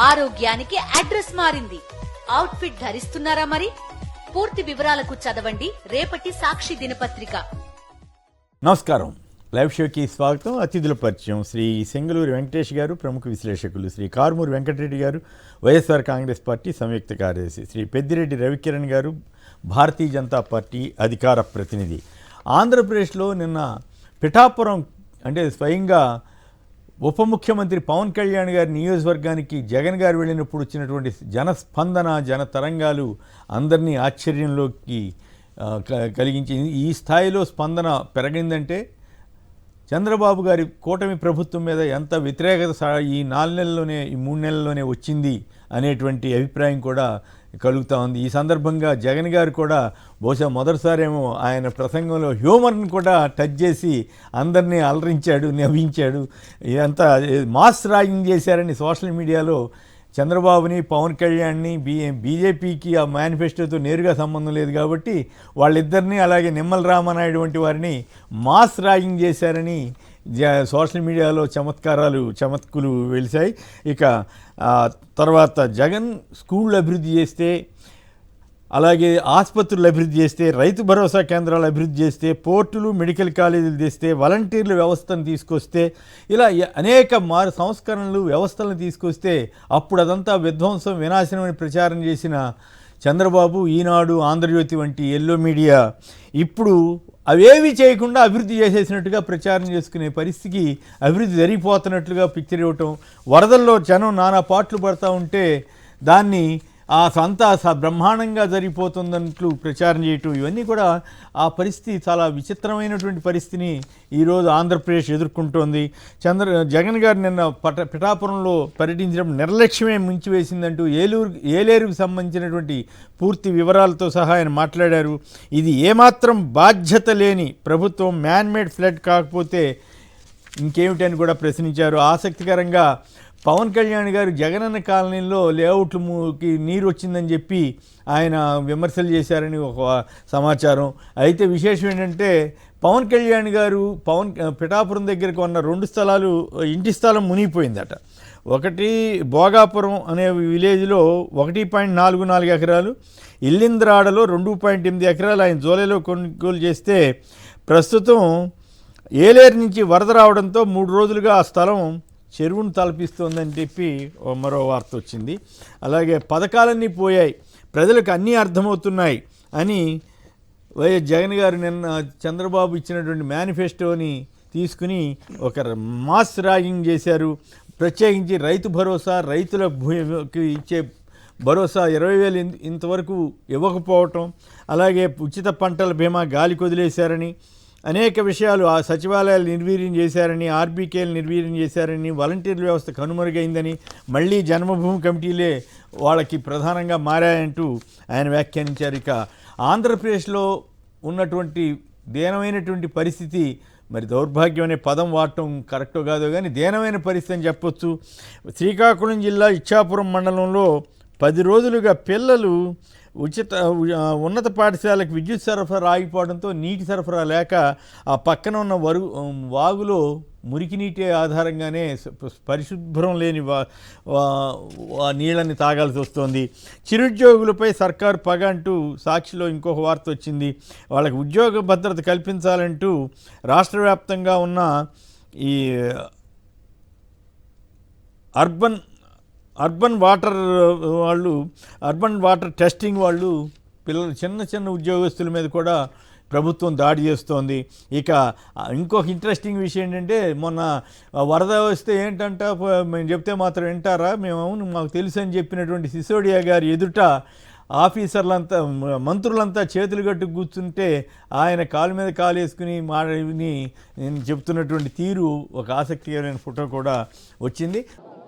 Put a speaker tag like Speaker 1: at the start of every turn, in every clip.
Speaker 1: ఆరోగ్యానికి అడ్రస్ మారింది. అవుట్ఫిట్ ధరిస్తున్నారా మరి? పూర్తి వివరాలకు చదవండి రేపటి సాక్షి దినపత్రిక.
Speaker 2: నమస్కారం. లైవ్ షోకి స్వాగతం. అతిథుల పరిచయం: శ్రీ సెంగళూరు వెంకటేష్ గారు, ప్రముఖ విశ్లేషకులు; శ్రీ కారుమూరి వెంకటరెడ్డి గారు, వైఎస్ఆర్ కాంగ్రెస్ పార్టీ సంయుక్త కార్యదర్శి; శ్రీ పెద్దిరెడ్డి రవికిరణ్ గారు, భారతీయ జనతా పార్టీ అధికార ప్రతినిధి. ఆంధ్రప్రదేశ్లో నిన్న పిఠాపురం అంటే స్వయంగా ఉప ముఖ్యమంత్రి పవన్ కళ్యాణ్ గారి నియోజకవర్గానికి జగన్ గారు వెళ్ళినప్పుడు వచ్చినటువంటి జనస్పందన, జన తరంగాలు అందరినీ ఆశ్చర్యంలోకి కలిగించింది. ఈ స్థాయిలో స్పందన పెరిగిందంటే చంద్రబాబు గారి కూటమి ప్రభుత్వం మీద ఎంత వ్యతిరేకత ఈ 4 నెలల్లోనే, ఈ 3 నెలల్లోనే వచ్చింది అనేటువంటి అభిప్రాయం కూడా కలుగుతూ ఉంది. ఈ సందర్భంగా జగన్ గారు కూడా బహుశా మొదటిసారేమో ఆయన ప్రసంగంలో హ్యూమర్ని కూడా టచ్ చేసి అందరినీ అలరించాడు, నవ్వించాడు. ఇదంతా మాస్ ర్యాగింగ్ చేశారని సోషల్ మీడియాలో చంద్రబాబుని, పవన్ కళ్యాణ్ని, బీజేపీకి ఆ మేనిఫెస్టోతో నేరుగా సంబంధం లేదు కాబట్టి వాళ్ళిద్దరినీ, అలాగే నిమ్మల రామనాయుడు వంటి వారిని మాస్ ర్యాగింగ్ చేశారని సోషల్ మీడియాలో చమత్కులు వెలిశాయి. ఇక తర్వాత జగన్ స్కూళ్ళు అభివృద్ధి చేస్తే, అలాగే ఆసుపత్రులు అభివృద్ధి చేస్తే, రైతు భరోసా కేంద్రాలు అభివృద్ధి చేస్తే, పోర్టులు, మెడికల్ కాలేజీలు తెస్తే, వాలంటీర్ల వ్యవస్థను తీసుకొస్తే, ఇలా అనేక సంస్కరణలు, వ్యవస్థలను తీసుకొస్తే అప్పుడు అదంతా విధ్వంసం, వినాశనం అని ప్రచారం చేసిన చంద్రబాబు, ఈనాడు, ఆంధ్రజ్యోతి వంటి ఎల్లో మీడియా ఇప్పుడు అవేవి చేయకుండా అభివృద్ధి చేసేసినట్టుగా ప్రచారం చేసుకునే పరిస్థితికి, అభివృద్ధి జరిగిపోతున్నట్లుగా పిక్చర్ ఇవ్వటం, వరదల్లో జనం నానా పాట్లు పడుతూ ఉంటే దాన్ని బ్రహ్మాండంగా జరిగిపోతుందన్నట్లు ప్రచారం చేయటం, ఇవన్నీ కూడా ఆ పరిస్థితి చాలా విచిత్రమైనటువంటి పరిస్థితిని ఈరోజు ఆంధ్రప్రదేశ్ ఎదుర్కొంటోంది. జగన్ గారు నిన్న పిఠాపురంలో పర్యటించడం నిర్లక్ష్యమే ముంచివేసిందంటూ ఏలేరుకు సంబంధించినటువంటి పూర్తి వివరాలతో సహా ఆయన మాట్లాడారు. ఇది ఏమాత్రం బాధ్యత లేని ప్రభుత్వం, మ్యాన్మేడ్ ఫ్లడ్ కాకపోతే ఇంకేమిటని కూడా ప్రశ్నించారు. ఆసక్తికరంగా పవన్ కళ్యాణ్ గారు జగనన్న కాలనీలో లేఅవుట్లకి నీరు వచ్చిందని చెప్పి ఆయన విమర్శలు చేశారని ఒక సమాచారం. అయితే విశేషం ఏంటంటే పవన్ కళ్యాణ్ గారు పిఠాపురం దగ్గరకు ఉన్న 2 స్థలాలు, ఇంటి స్థలం మునిగిపోయిందట. ఒకటి భోగాపురం అనే విలేజ్లో 1.44 ఎకరాలు, ఇల్లింద్రాడలో 2.8 ఎకరాలు ఆయన జూలైలో కొనుగోలు చేస్తే ప్రస్తుతం ఏలేరు నుంచి వరద రావడంతో 3 రోజులుగా ఆ స్థలం చెరువును తలపిస్తోందని చెప్పి మరో వార్త వచ్చింది. అలాగే పథకాలన్నీ పోయాయి, ప్రజలకు అన్నీ అర్థమవుతున్నాయి అని వైఎస్ జగన్ గారు నిన్న చంద్రబాబు ఇచ్చినటువంటి మేనిఫెస్టోని తీసుకుని ఒక మాస్ ర్యాగింగ్ చేశారు. ప్రత్యేకించి రైతు భరోసా, రైతులకు ఇచ్చే భరోసా 20,000 ఇంతవరకు ఇవ్వకపోవటం, అలాగే ఉచిత పంటల బీమా గాలికి వదిలేశారని, అనేక విషయాలు, ఆ సచివాలయాలు నిర్వీర్యం చేశారని, ఆర్బీకేలు నిర్వీర్యం చేశారని, వాలంటీర్ల వ్యవస్థ కనుమరుగైందని, మళ్ళీ జన్మభూమి కమిటీలే వాళ్ళకి ప్రధానంగా మారాయంటూ ఆయన వ్యాఖ్యానించారు. ఇక ఆంధ్రప్రదేశ్లో ఉన్నటువంటి దీనమైనటువంటి పరిస్థితి, మరి దౌర్భాగ్యం అనే పదం వాడటం కరెక్టో కాదో కానీ దీనమైన పరిస్థితి అని చెప్పొచ్చు. శ్రీకాకుళం జిల్లా ఇచ్చాపురం మండలంలో 10 రోజులుగా పిల్లలు ఉన్నత పాఠశాలకు విద్యుత్ సరఫరా ఆగిపోవడంతో నీటి సరఫరా లేక ఆ పక్కన ఉన్న వాగులో మురికి నీటి ఆధారంగానే పరిశుభ్రం లేని నీళ్ళని తాగాల్సి వస్తుంది. చిరుద్యోగులపై సర్కారు పగ అంటూ సాక్షిలో ఇంకొక వార్త వచ్చింది. వాళ్ళకి ఉద్యోగ భద్రత కల్పించాలంటూ రాష్ట్ర వ్యాప్తంగా ఉన్న ఈ అర్బన్ వాటర్ టెస్టింగ్ వాళ్ళు పిల్లలు, చిన్న ఉద్యోగస్తుల మీద కూడా ప్రభుత్వం దాడి చేస్తోంది. ఇక ఇంకొక ఇంట్రెస్టింగ్ విషయం ఏంటంటే, మొన్న వరద వస్తే ఏంటంటే మేము చెప్తే మాత్రం వింటారా, మేము అవును మాకు తెలుసు అని చెప్పినటువంటి సిసోడియా గారి ఎదుట ఆఫీసర్లంతా, మంత్రులంతా చేతులు కట్టు కూర్చుంటే ఆయన కాలు మీద కాలు వేసుకుని నేను చెప్తున్నటువంటి తీరు ఒక ఆసక్తికరమైన ఫోటో కూడా వచ్చింది.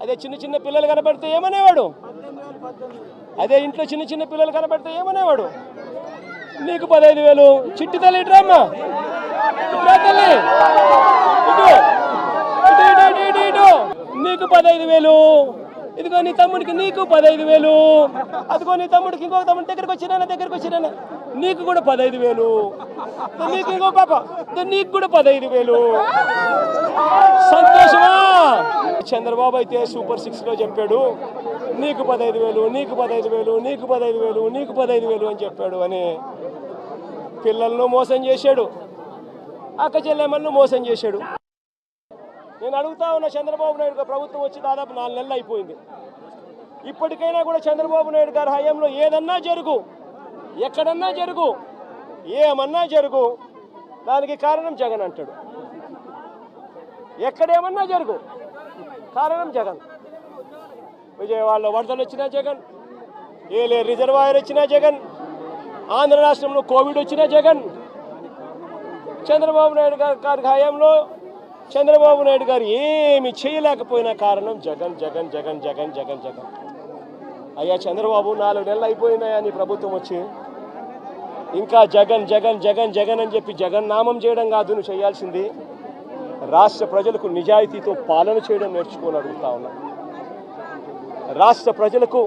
Speaker 3: అదే చిన్న పిల్లలు కనబడితే ఏమనేవాడు, అదే ఇంట్లో చిన్న పిల్లలు కనబడితే ఏమనేవాడు, నీకు 15,000 చిట్టి తల్లి ఇట్రామ్మా, తల్లి ఇటు నీకు 15,000 ఇదిగో నీ తమ్ముడికి నీకు 15,000, అదిగో నీ తమ్ముడికి ఇంకొక తమ్ముడి దగ్గరికి వచ్చినా నీకు కూడా 15,000, నీకు ఇంకో పాప నీకు కూడా 15,000. సంతోషమా? చంద్రబాబు అయితే సూపర్ 6లో చెప్పాడు నీకు 15,000, నీకు 15,000, నీకు 15,000, నీకు 15,000 అని చెప్పాడు అని పిల్లలను మోసం చేశాడు, అక్క చెల్లెమ్మలను మోసం చేశాడు. నేను అడుగుతా ఉన్నా, చంద్రబాబు నాయుడు గారు ప్రభుత్వం వచ్చి దాదాపు 4 నెలలు అయిపోయింది. ఇప్పటికైనా కూడా చంద్రబాబు నాయుడు గారి హయాంలో ఏదన్నా జరుగు, ఎక్కడన్నా జరుగు, ఏమన్నా జరుగు, దానికి కారణం జగన్ అంటాడు. ఎక్కడేమన్నా జరుగు, కారణం జగన్. విజయవాడలో వరదలు వచ్చినా జగన్, ఏలే రిజర్వాయర్ వచ్చినా జగన్, ఆంధ్ర రాష్ట్రంలో కోవిడ్ వచ్చినా జగన్. చంద్రబాబు నాయుడు గారి హయాంలో చంద్రబాబు నాయుడు గారు ఏమి చేయలేకపోయినా కారణం జగన్ జగన్ జగన్ జగన్ జగన్ జగన్. అయ్యా చంద్రబాబు 4 నెలలు అయిపోయినాయా నీ ప్రభుత్వం వచ్చి, ఇంకా జగన్ జగన్ జగన్ జగన్ అని చెప్పి జగన్ నామం చేయడం కాదు నువ్వు చేయాల్సింది, రాష్ట్ర ప్రజలకు నిజాయితీతో పాలన చేయడం నేర్చుకొని అడుగుతా ఉన్నా. రాష్ట్ర ప్రజలకు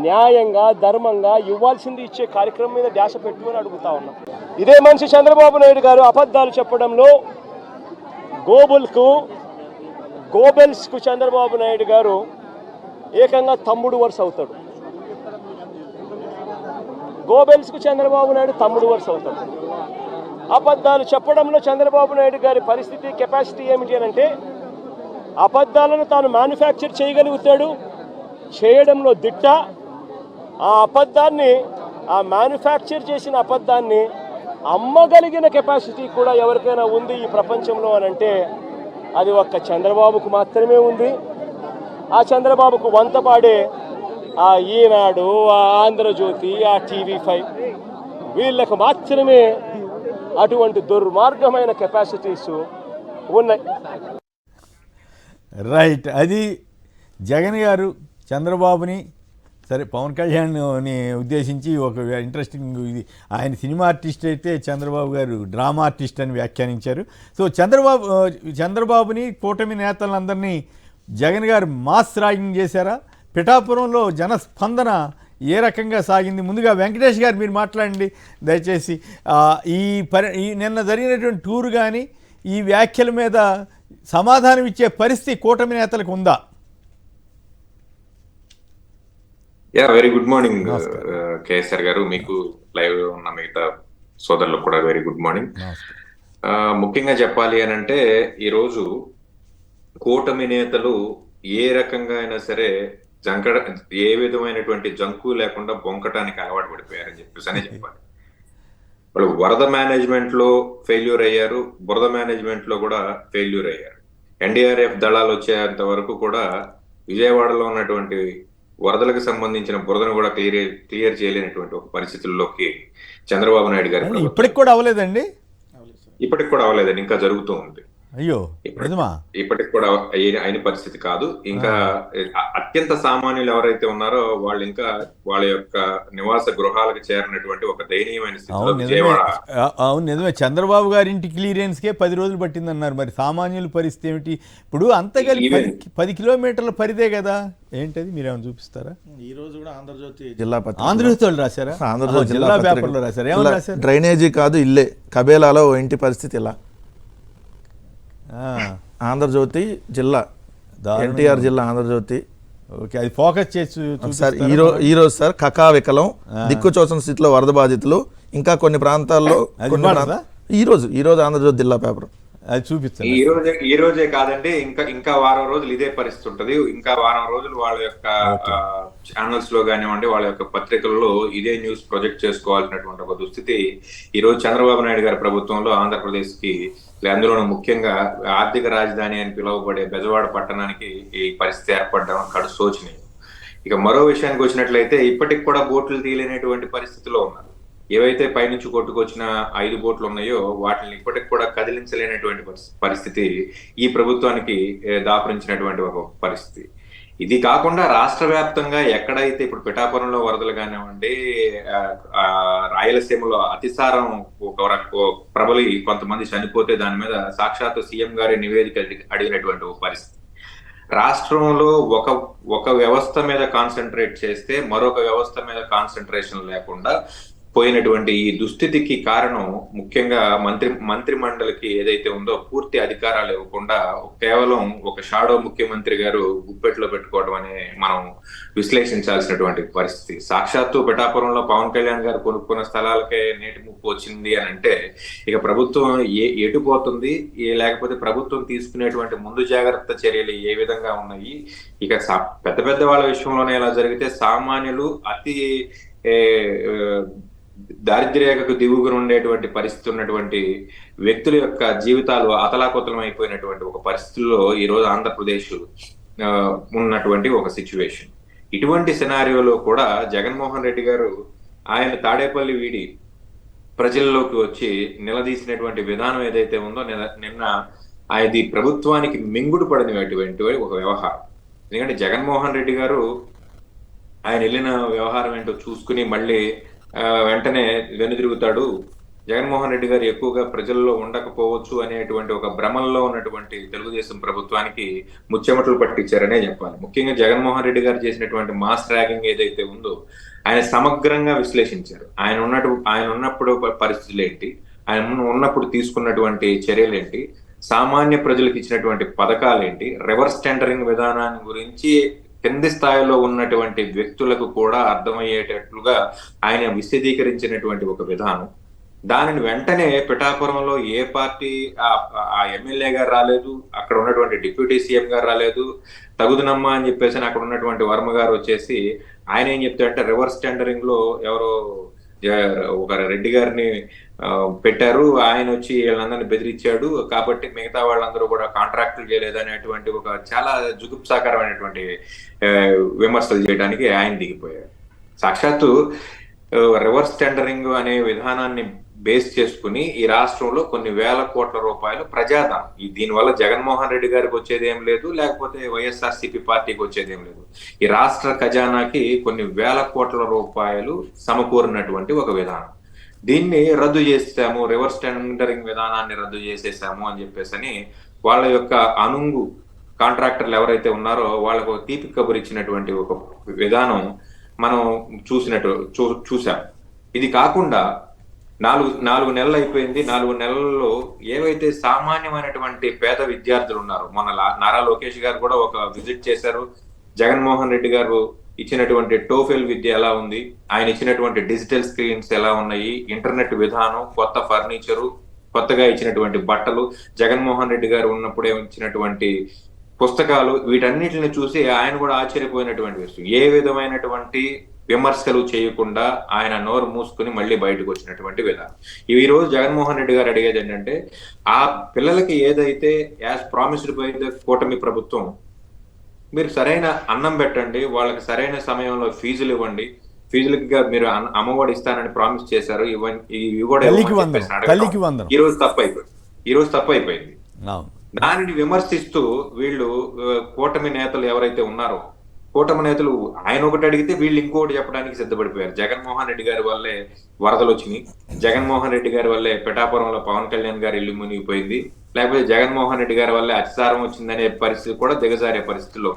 Speaker 3: న్యాయంగా ధర్మంగా ఇవ్వాల్సింది ఇచ్చే కార్యక్రమం మీద ధ్యాస పెట్టుకొని అడుగుతా ఉన్నా. ఇదే మనిషి చంద్రబాబు నాయుడు గారు అబద్ధాలు చెప్పడంలో గోబెల్స్కు చంద్రబాబు నాయుడు గారు ఏకంగా తమ్ముడు వరుస అవుతాడు. గోబెల్స్కు చంద్రబాబు నాయుడు తమ్ముడు వరుస అవుతాడు. అబద్ధాలు చెప్పడంలో చంద్రబాబు నాయుడు గారి పరిస్థితి కెపాసిటీ ఏమిటి అని అంటే, అబద్ధాలను తాను మ్యానుఫ్యాక్చర్ చేయగలుగుతాడు, చేయడంలో దిట్ట. ఆ మ్యానుఫ్యాక్చర్ చేసిన అబద్ధాన్ని అమ్మగలిగిన కెపాసిటీ కూడా ఎవరికైనా ఉంది ఈ ప్రపంచంలో అని అంటే అది ఒక్క చంద్రబాబుకు మాత్రమే ఉంది. ఆ చంద్రబాబుకు వంతపాడే ఆ ఈనాడు, ఆ ఆంధ్రజ్యోతి, ఆ TV5 వీళ్ళకు మాత్రమే అటువంటి దుర్మార్గమైన కెపాసిటీస్ ఉన్నాయి.
Speaker 2: రైట్. అది జగన్ గారు చంద్రబాబుని, సరే పవన్ కళ్యాణ్ని ఉద్దేశించి ఒక ఇంట్రెస్టింగ్, ఇది ఆయన సినిమా ఆర్టిస్ట్ అయితే చంద్రబాబు గారు డ్రామా ఆర్టిస్ట్ అని వ్యాఖ్యానించారు. సో చంద్రబాబుని కూటమి నేతలందరినీ జగన్ గారు మాస్ ర్యాగింగ్ చేశారా? పిఠాపురంలో జనస్పందన ఏ రకంగా సాగింది? ముందుగా వెంకటేష్ గారు మీరు మాట్లాడండి దయచేసి. ఈ నిన్న జరిగినటువంటి టూర్ కానీ ఈ వ్యాఖ్యల మీద సమాధానం ఇచ్చే పరిస్థితి కూటమి నేతలకు ఉందా?
Speaker 4: వెరీ గుడ్ మార్నింగ్ కేఎస్ఆర్ గారు, మీకు లైవ్ ఉన్న మిగతా సోదరులకు కూడా వెరీ గుడ్ మార్నింగ్. ముఖ్యంగా చెప్పాలి అని అంటే, ఈరోజు కూటమి నేతలు ఏ రకంగా అయినా సరే ఏ విధమైనటువంటి జంకు లేకుండా బొంకటానికి అలవాటు పడిపోయారని చెప్పేసి చెప్పాలి. వాళ్ళు వరద మేనేజ్మెంట్ లో ఫెయిల్యూర్ అయ్యారు, బురద మేనేజ్మెంట్ లో కూడా ఫెయిల్యూర్ అయ్యారు. ఎన్డీఆర్ఎఫ్ దళాలు వచ్చేంత వరకు కూడా విజయవాడలో ఉన్నటువంటి వరదలకు సంబంధించిన బురదను కూడా క్లియర్ చేయలేనటువంటి ఒక పరిస్థితుల్లోకి చంద్రబాబు నాయుడు గారు
Speaker 2: ఇప్పటికి కూడా అవ్వలేదండి.
Speaker 4: ఇప్పటికి కూడా అవ్వలేదండి, ఇంకా జరుగుతూ ఉంది.
Speaker 2: అయ్యో,
Speaker 4: ఇప్పటికి కూడా అయిన పరిస్థితి కాదు. ఇంకా అత్యంత సామాన్యులు ఎవరైతే ఉన్నారో వాళ్ళు ఇంకా వాళ్ళ యొక్క నివాస గృహాలకు చేరినటువంటి ఒక దయనీయమైన స్థితిలో విజయవాడ.
Speaker 2: అవును, నిజమే. చంద్రబాబు గారి ఇంటి క్లియరెన్స్కే 10 రోజులు పట్టిందన్నారు. మరి సామాన్యుల పరిస్థితి ఏమిటి? ఇప్పుడు అంతగలి 10 కిలోమీటర్ల పరిదే కదా. ఏంటది మీరేమైనా చూపిస్తారా?
Speaker 5: ఈ రోజు కూడా ఆంధ్రజ్యోతి జిల్లా
Speaker 2: ఆంధ్రజ్యోతి వాళ్ళు రాశారా?
Speaker 5: ఆంధ్రజ్యోతి
Speaker 2: జిల్లా పేపర్లో రాశారు. ఏమని రాశారు?
Speaker 5: డ్రైనేజీ కాదు ఇల్లే, కబేలాలో ఇంటి పరిస్థితి ఇలా. ఆంధ్రజ్యోతి జిల్లా, ఎన్టీఆర్ జిల్లా ఆంధ్రజ్యోతి.
Speaker 2: ఓకే, అది ఫోకస్ చేసి
Speaker 5: సార్ ఈ రోజు సార్ కకావికలం, దిక్కుచోచని స్థితిలో వరద బాధితులు, ఇంకా కొన్ని ప్రాంతాల్లో ఈ రోజు ఆంధ్రజ్యోతి జిల్లా పేపర్
Speaker 2: అది చూపిస్తాను.
Speaker 4: ఈ రోజే కాదండి, ఇంకా వారం రోజులు ఇదే పరిస్థితి ఉంటది. ఇంకా వారం రోజులు వాళ్ళ యొక్క ఛానల్స్ లో కానివ్వండి, వాళ్ళ యొక్క పత్రికల్లో ఇదే న్యూస్ ప్రొజెక్ట్ చేసుకోవాల్సినటువంటి ఒక దుస్థితి ఈ రోజు చంద్రబాబు నాయుడు గారి ప్రభుత్వంలో ఆంధ్రప్రదేశ్ కి, అందులోనూ ముఖ్యంగా ఆర్థిక రాజధాని అని పిలువబడే బెజవాడ పట్టణానికి ఈ పరిస్థితి ఏర్పడడం కడు శోచనీయం. ఇక మరో విషయానికి వచ్చినట్లయితే, ఇప్పటికి కూడా బోట్లు తీయలేనటువంటి పరిస్థితిలో ఉన్నారు. ఏవైతే పైనుంచి కొట్టుకొచ్చిన 5 బోట్లు ఉన్నాయో వాటిని ఇప్పటికి కూడా కదిలించలేనటువంటి పరిస్థితి ఈ ప్రభుత్వానికి దాపురించినటువంటి ఒక పరిస్థితి. ఇది కాకుండా రాష్ట్ర వ్యాప్తంగా ఎక్కడైతే ఇప్పుడు పిఠాపురంలో వరదలు కానివ్వండి, రాయలసీమలో అతిసారం ప్రబలి కొంతమంది చనిపోతే దాని మీద సాక్షాత్తు సీఎం గారి నివేదిక అడిగినటువంటి ఒక పరిస్థితి. రాష్ట్రంలో ఒక ఒక వ్యవస్థ మీద కాన్సన్ట్రేట్ చేస్తే మరొక వ్యవస్థ మీద కాన్సన్ట్రేషన్ లేకుండా పోయినటువంటి ఈ దుస్థితికి కారణం ముఖ్యంగా మంత్రి మండలికి ఏదైతే ఉందో పూర్తి అధికారాలు ఇవ్వకుండా కేవలం ఒక షాడో ముఖ్యమంత్రి గారు గుప్పెట్లో పెట్టుకోవడం అనే మనం విశ్లేషించాల్సినటువంటి పరిస్థితి. సాక్షాత్తు పిఠాపురంలో పవన్ కళ్యాణ్ గారు కొనుక్కున్న స్థలాలకే నేటి ముప్పు వచ్చింది అని అంటే ఇక ప్రభుత్వం ఎటు పోతుంది, లేకపోతే ప్రభుత్వం తీసుకునేటువంటి ముందు జాగ్రత్త చర్యలు ఏ విధంగా ఉన్నాయి, ఇక పెద్ద పెద్ద వాళ్ళ విషయంలోనే ఇలా జరిగితే సామాన్యులు అతి దారిద్ర్యరేఖకు దిగువన ఉండేటువంటి పరిస్థితి ఉన్నటువంటి వ్యక్తుల యొక్క జీవితాలు అతలాకుతలం అయిపోయినటువంటి ఒక పరిస్థితుల్లో ఈరోజు ఆంధ్రప్రదేశ్ ఉన్నటువంటి ఒక సిచ్యువేషన్. ఇటువంటి సినారియోలో కూడా జగన్మోహన్ రెడ్డి గారు ఆయన తాడేపల్లి వీడి ప్రజల్లోకి వచ్చి నిలదీసినటువంటి విధానం ఏదైతే ఉందో నిన్న అది ప్రభుత్వానికి మింగుడు పడినటువంటి ఒక వ్యవహారం. ఎందుకంటే జగన్మోహన్ రెడ్డి గారు ఆయన వెళ్ళిన వ్యవహారం ఏంటో చూసుకుని మళ్ళీ వెంటనే వెనుదిరుగుతాడు, జగన్మోహన్ రెడ్డి గారు ఎక్కువగా ప్రజల్లో ఉండకపోవచ్చు అనేటువంటి ఒక భ్రమంలో ఉన్నటువంటి తెలుగుదేశం ప్రభుత్వానికి ముచ్చెమటలు పట్టించారనే చెప్పాలి. ముఖ్యంగా జగన్మోహన్ రెడ్డి గారు చేసినటువంటి మాస్ ర్యాగింగ్ ఏదైతే ఉందో ఆయన సమగ్రంగా విశ్లేషించారు. ఆయన ఉన్నప్పుడు పరిస్థితులు ఏంటి, ఆయన ఉన్నప్పుడు తీసుకున్నటువంటి చర్యలేంటి, సామాన్య ప్రజలకు ఇచ్చినటువంటి పథకాలేంటి, రివర్స్ టెండరింగ్ విధానాన్ని గురించి కింది స్థాయిలో ఉన్నటువంటి వ్యక్తులకు కూడా అర్థమయ్యేటట్లుగా ఆయన విశదీకరించినటువంటి ఒక విధానం. దానిని వెంటనే పిఠాపురంలో ఏ పార్టీ ఆ ఎమ్మెల్యే గారు రాలేదు, అక్కడ ఉన్నటువంటి డిప్యూటీ సీఎం గారు రాలేదు, తగుదునమ్మా అని చెప్పేసి అక్కడ ఉన్నటువంటి వర్మ గారు వచ్చేసి ఆయన ఏం చెప్తారంటే రివర్స్ టెండరింగ్ లో ఎవరో ఒక రెడ్డి గారిని పెట్టారు, ఆయన వచ్చి వీళ్ళందరినీ బెదిరించాడు కాబట్టి మిగతా వాళ్ళందరూ కూడా కాంట్రాక్టులు చేయలేదు అనేటువంటి ఒక చాలా జుగుప్సాకరమైనటువంటి విమర్శలు చేయడానికి ఆయన దిగిపోయాడు. సాక్షాత్తు రివర్స్ టెండరింగ్ అనే విధానాన్ని బేస్ చేసుకుని ఈ రాష్ట్రంలో కొన్ని వేల కోట్ల రూపాయలు ప్రజాధనం, దీనివల్ల జగన్మోహన్ రెడ్డి గారికి వచ్చేది ఏం లేదు, లేకపోతే వైఎస్ఆర్సీపీ పార్టీకి వచ్చేది ఏం లేదు. ఈ రాష్ట్ర ఖజానాకి కొన్ని వేల కోట్ల రూపాయలు సమకూరినటువంటి ఒక విధానం. దీన్ని రద్దు చేసాము, రివర్స్ టెండరింగ్ విధానాన్ని రద్దు చేసేసాము అని చెప్పేసి వాళ్ళ యొక్క అనుంగు కాంట్రాక్టర్లు ఎవరైతే ఉన్నారో వాళ్ళకు తీపి కబురు ఇచ్చినటువంటి ఒక విధానం మనం చూసాం. ఇది కాకుండా నాలుగు నెలలు అయిపోయింది. 4 నెలల్లో ఏవైతే సామాన్యమైనటువంటి పేద విద్యార్థులు ఉన్నారో, మొన్న నారా లోకేష్ గారు కూడా ఒక విజిట్ చేశారు. జగన్మోహన్ రెడ్డి గారు ఇచ్చినటువంటి టోఫెల్ విద్య ఎలా ఉంది, ఆయన ఇచ్చినటువంటి డిజిటల్ స్క్రీన్స్ ఎలా ఉన్నాయి, ఇంటర్నెట్ విధానం, కొత్త ఫర్నిచరు, కొత్తగా ఇచ్చినటువంటి బట్టలు, జగన్మోహన్ రెడ్డి గారు ఉన్నప్పుడే ఇచ్చినటువంటి పుస్తకాలు, వీటన్నిటిని చూసి ఆయన కూడా ఆశ్చర్యపోయినటువంటి విషయం. ఏ విధమైనటువంటి విమర్శలు చేయకుండా ఆయన నోరు మూసుకుని మళ్ళీ బయటకు వచ్చినటువంటి విధానం. ఈ రోజు జగన్మోహన్ రెడ్డి గారు అడిగేది ఏంటంటే ఆ పిల్లలకి ఏదైతే యాజ్ ప్రామిస్డ్ బై ద కూటమి ప్రభుత్వం మీరు సరైన అన్నం పెట్టండి, వాళ్ళకి సరైన సమయంలో ఫీజులు ఇవ్వండి, ఫీజులకి మీరు అమ్మఒడి ఇస్తానని ప్రామిస్ చేశారు, ఇవి కూడా ఈ రోజు తప్పైపోయింది. దానిని విమర్శిస్తూ వీళ్ళు కూటమి నేతలు ఎవరైతే ఉన్నారో, కూటమి నేతలు ఆయన ఒకటి అడిగితే వీళ్ళు ఇంకోటి చెప్పడానికి సిద్ధపడిపోయారు. జగన్మోహన్ రెడ్డి గారి వల్లే వరదలు వచ్చినాయి, జగన్మోహన్ రెడ్డి గారి వల్లే పిఠాపురంలో పవన్ కళ్యాణ్ గారి ఇల్లు మునిగిపోయింది, లేకపోతే జగన్మోహన్ రెడ్డి గారి వల్లే అతిసారం వచ్చిందనే పరిస్థితి కూడా దిగజారే పరిస్థితిలో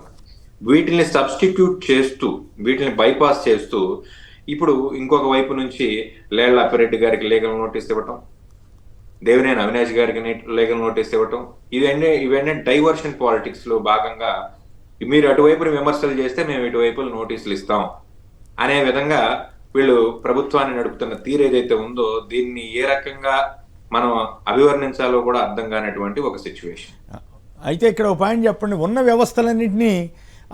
Speaker 4: వీటిని సబ్స్టిట్యూట్ చేస్తూ, వీటిని బైపాస్ చేస్తూ ఇప్పుడు ఇంకొక వైపు నుంచి లేళ్ల అప్పిరెడ్డి గారికి లీగల్ నోటీస్ ఇవ్వటం, దేవినేని అవినాష్ గారికి లీగల్ నోటీస్ ఇవ్వటం, ఇవన్నీ డైవర్షన్ పాలిటిక్స్ లో భాగంగా మీరు అటువైపుని విమర్శలు చేస్తే మేము ఇటువైపులు నోటీసులు ఇస్తాం అనే విధంగా వీళ్ళు ప్రభుత్వాన్ని నడుపుతున్న తీరు ఏదైతే ఉందో దీన్ని ఏ రకంగా మనం అభివర్ణించాలో కూడా అర్థం కానటువంటి ఒక సిచ్యువేషన్.
Speaker 2: అయితే ఇక్కడ ఒక పాయింట్ చెప్పండి, ఉన్న వ్యవస్థలన్నింటినీ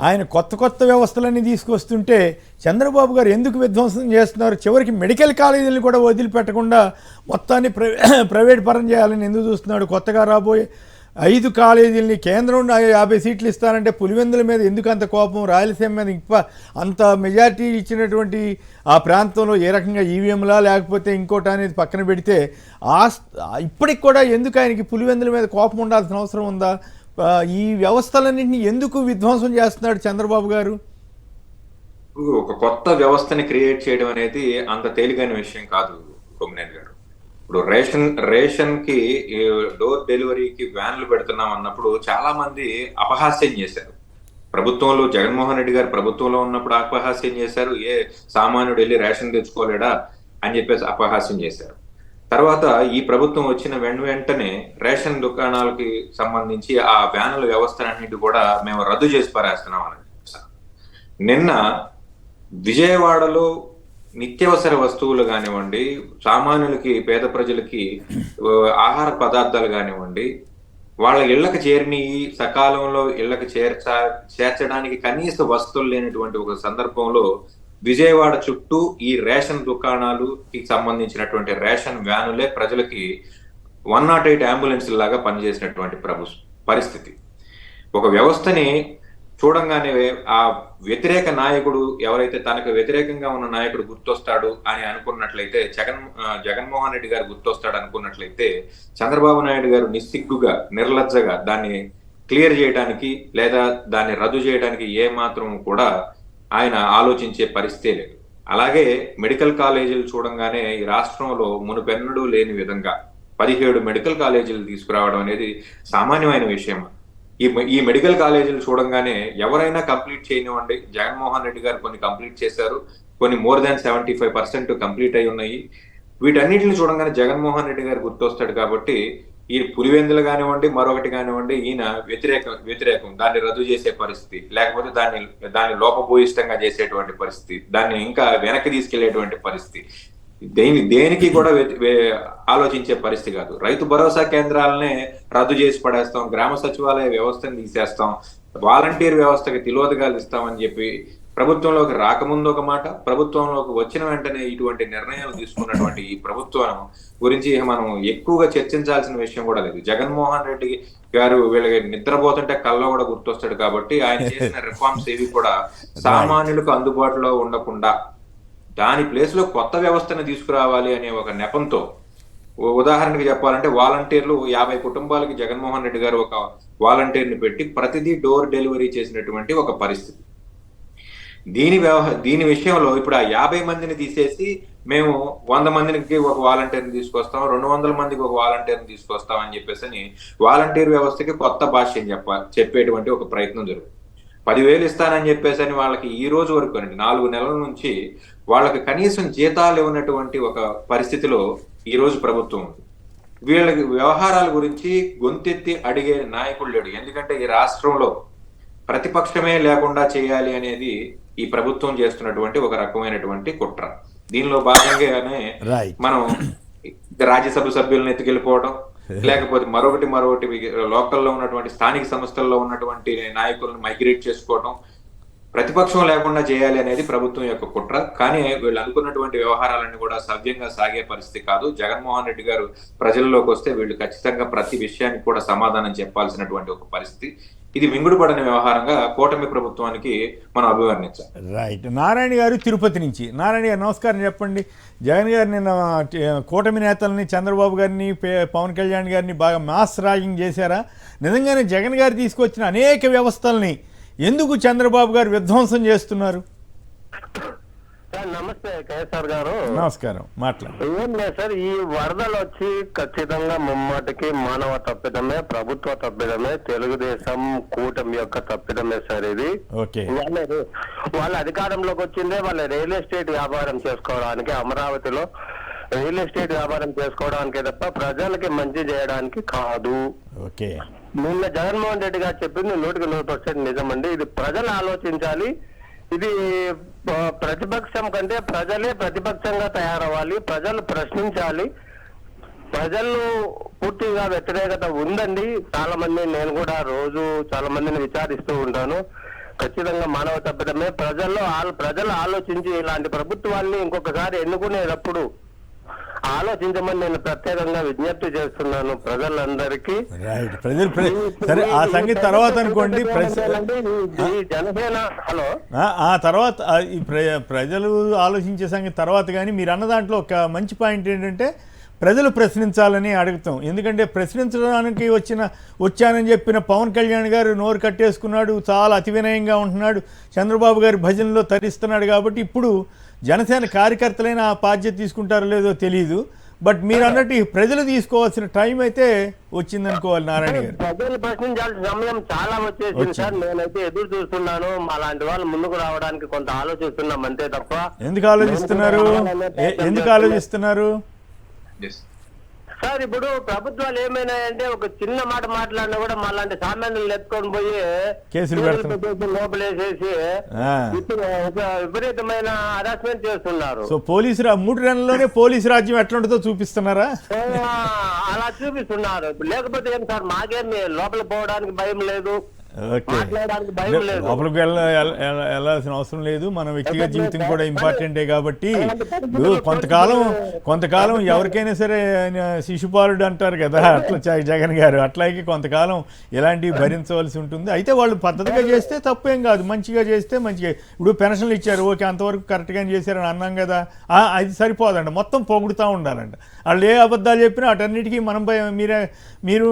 Speaker 2: ఆయన కొత్త వ్యవస్థలన్నీ తీసుకొస్తుంటే చంద్రబాబు గారు ఎందుకు విధ్వంసం చేస్తున్నారు, చివరికి మెడికల్ కాలేజీలను కూడా వదిలిపెట్టకుండా మొత్తాన్ని ప్రైవేట్ పరం చేయాలని ఎందుకు చూస్తున్నాడు, కొత్తగా రాబోయే 5 కాలేజీలని కేంద్రం 50 సీట్లు ఇస్తానంటే పులివెందుల మీద ఎందుకు అంత కోపం, రాయలసీమ మీద అంత మెజారిటీ ఇచ్చినటువంటి ఆ ప్రాంతంలో ఏ రకంగా ఈవీఎంలా లేకపోతే ఇంకోటి అనేది పక్కన పెడితే ఇప్పటికి కూడా ఎందుకు ఆయనకి పులివెందుల మీద కోపం ఉండాల్సిన అవసరం ఉందా, ఈ వ్యవస్థలన్నింటినీ ఎందుకు విధ్వంసం చేస్తున్నాడు చంద్రబాబు గారు?
Speaker 4: ఒక కొత్త వ్యవస్థని క్రియేట్ చేయడం అనేది అంత తేలికైన విషయం కాదు కొమ్మినేని గారు. ఇప్పుడు రేషన్ కి డోర్ డెలివరీకి వ్యాన్లు పెడుతున్నాం అన్నప్పుడు చాలా మంది అపహాస్యం చేశారు. ప్రభుత్వంలో జగన్మోహన్ రెడ్డి గారు ప్రభుత్వంలో ఉన్నప్పుడు అపహాస్యం చేశారు, ఏ సామాన్యుడు వెళ్ళి రేషన్ తెచ్చుకోలేడా అని చెప్పేసి అపహాస్యం చేశారు. తర్వాత ఈ ప్రభుత్వం వచ్చిన వెంటనే రేషన్ దుకాణాలకి సంబంధించి ఆ వ్యానుల వ్యవస్థలన్నిటి కూడా మేము రద్దు చేసి పారేస్తున్నాం అని చెప్పారు. నిన్న విజయవాడలో నిత్యావసర వస్తువులు కానివ్వండి, సామాన్యులకి పేద ప్రజలకి ఆహార పదార్థాలు కానివ్వండి, వాళ్ళ ఇళ్లకు చేరిని సకాలంలో ఇళ్లకు చేర్చడానికి కనీస వస్తువులు లేనటువంటి ఒక సందర్భంలో విజయవాడ చుట్టూ ఈ రేషన్ దుకాణాలుకి సంబంధించినటువంటి రేషన్ వ్యానులే ప్రజలకి 108 అంబులెన్స్ లాగా పనిచేసినటువంటి పరిస్థితి. ఒక వ్యవస్థని చూడంగానే ఆ వ్యతిరేక నాయకుడు ఎవరైతే తనకు వ్యతిరేకంగా ఉన్న నాయకుడు గుర్తొస్తాడు అని అనుకున్నట్లయితే, జగన్మోహన్ రెడ్డి గారు గుర్తొస్తాడు అనుకున్నట్లయితే, చంద్రబాబు నాయుడు గారు నిస్సిగ్గుగా నిర్లజ్జగా దాన్ని క్లియర్ చేయడానికి లేదా దాన్ని రద్దు చేయడానికి ఏ మాత్రం కూడా ఆయన ఆలోచించే పరిస్థితే లేదు. అలాగే మెడికల్ కాలేజీలు చూడంగానే ఈ రాష్ట్రంలో మునుపెన్నడూ లేని విధంగా 17 మెడికల్ కాలేజీలు తీసుకురావడం అనేది సామాన్యమైన విషయం. ఈ మెడికల్ కాలేజీలు చూడంగానే ఎవరైనా కంప్లీట్ చేయనివ్వండి, జగన్మోహన్ రెడ్డి గారు కొన్ని కంప్లీట్ చేశారు, కొన్ని more than 75% కంప్లీట్ అయి ఉన్నాయి. వీటన్నిటిని చూడంగానే జగన్మోహన్ రెడ్డి గారు గుర్తొస్తాడు. కాబట్టి ఈ పులివెందులు కానివ్వండి, మరొకటి కానివ్వండి, ఈయన వ్యతిరేకం దాన్ని రద్దు చేసే పరిస్థితి, లేకపోతే దాన్ని లోపభూయిష్టంగా చేసేటువంటి పరిస్థితి, దాన్ని ఇంకా వెనక్కి తీసుకెళ్లేటువంటి పరిస్థితి, దేనికి కూడా ఆలోచించే పరిస్థితి కాదు. రైతు భరోసా కేంద్రాలనే రద్దు చేసి పడేస్తాం, గ్రామ సచివాలయ వ్యవస్థను తీసేస్తాం, వాలంటీర్ వ్యవస్థకి తిలోదగాలు ఇస్తామని చెప్పి ప్రభుత్వంలోకి రాకముందు ఒక మాట, ప్రభుత్వంలోకి వచ్చిన వెంటనే ఇటువంటి నిర్ణయాలు తీసుకున్నటువంటి ఈ ప్రభుత్వం గురించి మనం ఎక్కువగా చర్చించాల్సిన విషయం కూడా లేదు. జగన్మోహన్ రెడ్డి గారు వీళ్ళకి నిద్రపోతుంటే కల్లో కూడా గుర్తొస్తాడు. కాబట్టి ఆయన చేసిన రిఫార్మ్స్ ఏవి కూడా సామాన్యులకు అందుబాటులో ఉండకుండా దాని ప్లేస్ లో కొత్త వ్యవస్థను తీసుకురావాలి అనే ఒక నెపంతో, ఉదాహరణకి చెప్పాలంటే వాలంటీర్లు 50 కుటుంబాలకి జగన్మోహన్ రెడ్డి గారు ఒక వాలంటీర్ని పెట్టి ప్రతిదీ డోర్ డెలివరీ చేసినటువంటి ఒక పరిస్థితి. దీని విషయంలో ఇప్పుడు ఆ 50 మందిని తీసేసి మేము 100 మందికి ఒక వాలంటీర్ని తీసుకొస్తాం, 200 మందికి ఒక వాలంటీర్ని తీసుకొస్తాం అని చెప్పేసి వాలంటీర్ వ్యవస్థకి కొత్త భాష్యం చెప్పేటువంటి ఒక ప్రయత్నం జరుగుతుంది. 10,000 ఇస్తానని చెప్పేసి వాళ్ళకి ఈ రోజు వరకు 4 నెలల నుంచి వాళ్ళకి కనీసం జీతాలు ఇవ్వనటువంటి ఒక పరిస్థితిలో ఈ రోజు ప్రభుత్వం ఉంది. వీళ్ళకి వ్యవహారాల గురించి గొంతెత్తి అడిగే నాయకుడు లేడు. ఎందుకంటే ఈ రాష్ట్రంలో ప్రతిపక్షమే లేకుండా చేయాలి అనేది ఈ ప్రభుత్వం చేస్తున్నటువంటి ఒక రకమైనటువంటి కుట్ర. దీనిలో భాగంగానే మనం రాజ్యసభ సభ్యులను ఎత్తుకెళ్ళిపోవడం, లేకపోతే మరొకటి లోకల్లో ఉన్నటువంటి స్థానిక సంస్థల్లో ఉన్నటువంటి నాయకులను మైగ్రేట్ చేసుకోవడం, ప్రతిపక్షం లేకుండా చేయాలి అనేది ప్రభుత్వం యొక్క కుట్ర. కానీ వీళ్ళు అనుకున్నటువంటి వ్యవహారాలన్నీ కూడా సవ్యంగా సాగే పరిస్థితి కాదు. జగన్మోహన్ రెడ్డి గారు ప్రజల్లోకి వస్తే వీళ్ళు ఖచ్చితంగా ప్రతి విషయానికి కూడా సమాధానం చెప్పాల్సినటువంటి ఒక పరిస్థితి. ఇది మింగుడుపడని వ్యవహారంగా కూటమి ప్రభుత్వానికి మనం అభివర్ణించాలి.
Speaker 2: రైట్. నారాయణ గారు తిరుపతి నుంచి. నారాయణ గారు నమస్కారం, చెప్పండి. జగన్ గారు నిన్న కూటమి నేతల్ని, చంద్రబాబు గారిని, పవన్ కళ్యాణ్ గారిని బాగా మాస్ ర్యాగింగ్ చేశారా? నిజంగానే జగన్ గారు తీసుకొచ్చిన అనేక వ్యవస్థల్ని ఎందుకు చంద్రబాబు గారు విధ్వంసం చేస్తున్నారు?
Speaker 6: నమస్తే కేసీఆర్ గారు.
Speaker 2: నమస్కారం, మాట్లాడు.
Speaker 6: ఏం లేదు సార్, ఈ వరదలు వచ్చి ఖచ్చితంగా ముమ్మాటికి మానవ తప్పిదమే, ప్రభుత్వ తప్పిదమే, తెలుగుదేశం కూటమి యొక్క తప్పిదమే సార్. ఇది వాళ్ళ అధికారంలోకి వచ్చిందే వాళ్ళ రియల్ ఎస్టేట్ వ్యాపారం చేసుకోవడానికి, అమరావతిలో రియల్ ఎస్టేట్ వ్యాపారం చేసుకోవడానికి తప్ప ప్రజలకి మంచి చేయడానికి కాదు. నిన్న జగన్మోహన్ రెడ్డి గారు చెప్పింది 100% నిజమండి. ఇది ప్రజలు ఆలోచించాలి. ఇది ప్రతిపక్షం కంటే ప్రజలే ప్రతిపక్షంగా తయారవ్వాలి, ప్రజలు ప్రశ్నించాలి. ప్రజలు పూర్తిగా వ్యతిరేకత ఉందండి. చాలా మంది, నేను కూడా రోజు చాలా మందిని విచారిస్తూ ఉంటాను. ఖచ్చితంగా మానవ తప్పిదమే. ప్రజలు ఆలోచించి ఇలాంటి ప్రభుత్వాన్ని ఇంకొకసారి ఎన్నుకునేటప్పుడు ఆలోచించమని నేను ప్రత్యేకంగా విజ్ఞప్తి చేస్తున్నాను ప్రజలందరికీ.
Speaker 2: సరే, ఆ సంగతి తర్వాత అనుకోండి.
Speaker 6: జనసేన
Speaker 2: ఆ తర్వాత ఈ ప్రజలు ఆలోచించే సంగతి తర్వాత. కానీ మీరు అన్న దాంట్లో ఒక మంచి పాయింట్ ఏంటంటే ప్రజలు ప్రశ్నించాలని అడుగుతాం. ఎందుకంటే ప్రశ్నించడానికి వచ్చానని చెప్పిన పవన్ కళ్యాణ్ గారు నోరు కట్టేసుకున్నాడు, చాలా అతి వినయంగా ఉంటున్నాడు, చంద్రబాబు గారి భజనలో తరిస్తున్నాడు. కాబట్టి ఇప్పుడు జనసేన కార్యకర్తలైన ఆ బాధ్యత తీసుకుంటారో లేదో తెలియదు. బట్ మీరు అన్నట్టు ఈ ప్రజలు తీసుకోవాల్సిన టైం అయితే వచ్చింది అనుకోవాలి నారాయణ గారు.
Speaker 6: ప్రజలు ప్రశ్నించాల్సిన సమయం చాలా వచ్చేసింది సార్. నేనైతే ఎదురు చూస్తున్నాను, మా లాంటి వాళ్ళు ముందుకు రావడానికి కొంత ఆలోచిస్తున్నాం అంతే తప్ప.
Speaker 2: ఎందుకు ఆలోచిస్తున్నారు
Speaker 6: సార్? ఇప్పుడు ప్రభుత్వాలు ఏమైనాయంటే ఒక చిన్న మాట మాట్లాడినా కూడా మా లాంటి సామాన్యులు ఎత్తుకొని పోయి
Speaker 2: కేసులు
Speaker 6: లోపలేసేసి విపరీతమైన హరాస్మెంట్ చేస్తున్నారు.
Speaker 2: సో పోలీసు 3 నెలల్లోనే పోలీసు రాజ్యం ఎట్లుంటుందో చూపిస్తున్నారా?
Speaker 6: అలా చూపిస్తున్నారు. లేకపోతే ఏం సార్, మాకేమి లోపల పోవడానికి భయం లేదు, మాట్లాడడానికి భయం లేదు,
Speaker 2: లోపలికి వెళ్ళాల్సిన అవసరం లేదు. మన వ్యక్తిగత జీవితం కూడా ఇంపార్టెంటే కాబట్టి కొంతకాలం ఎవరికైనా సరే శిశుపాలుడు అంటారు కదా, అట్లా జగన్ గారు అట్లాగే కొంతకాలం ఇలాంటివి భరించవలసి ఉంటుంది. అయితే వాళ్ళు పద్ధతిగా చేస్తే తప్పేం కాదు, మంచిగా చేస్తే మంచిగా. ఇప్పుడు పెన్షన్లు ఇచ్చారు, ఓకే అంతవరకు కరెక్ట్గానే చేశారని అన్నాం కదా, అది సరిపోదండి, మొత్తం పొగుడుతూ ఉండాలంట. వాళ్ళు ఏ అబద్ధాలు చెప్పినా అటన్నిటికీ మీరు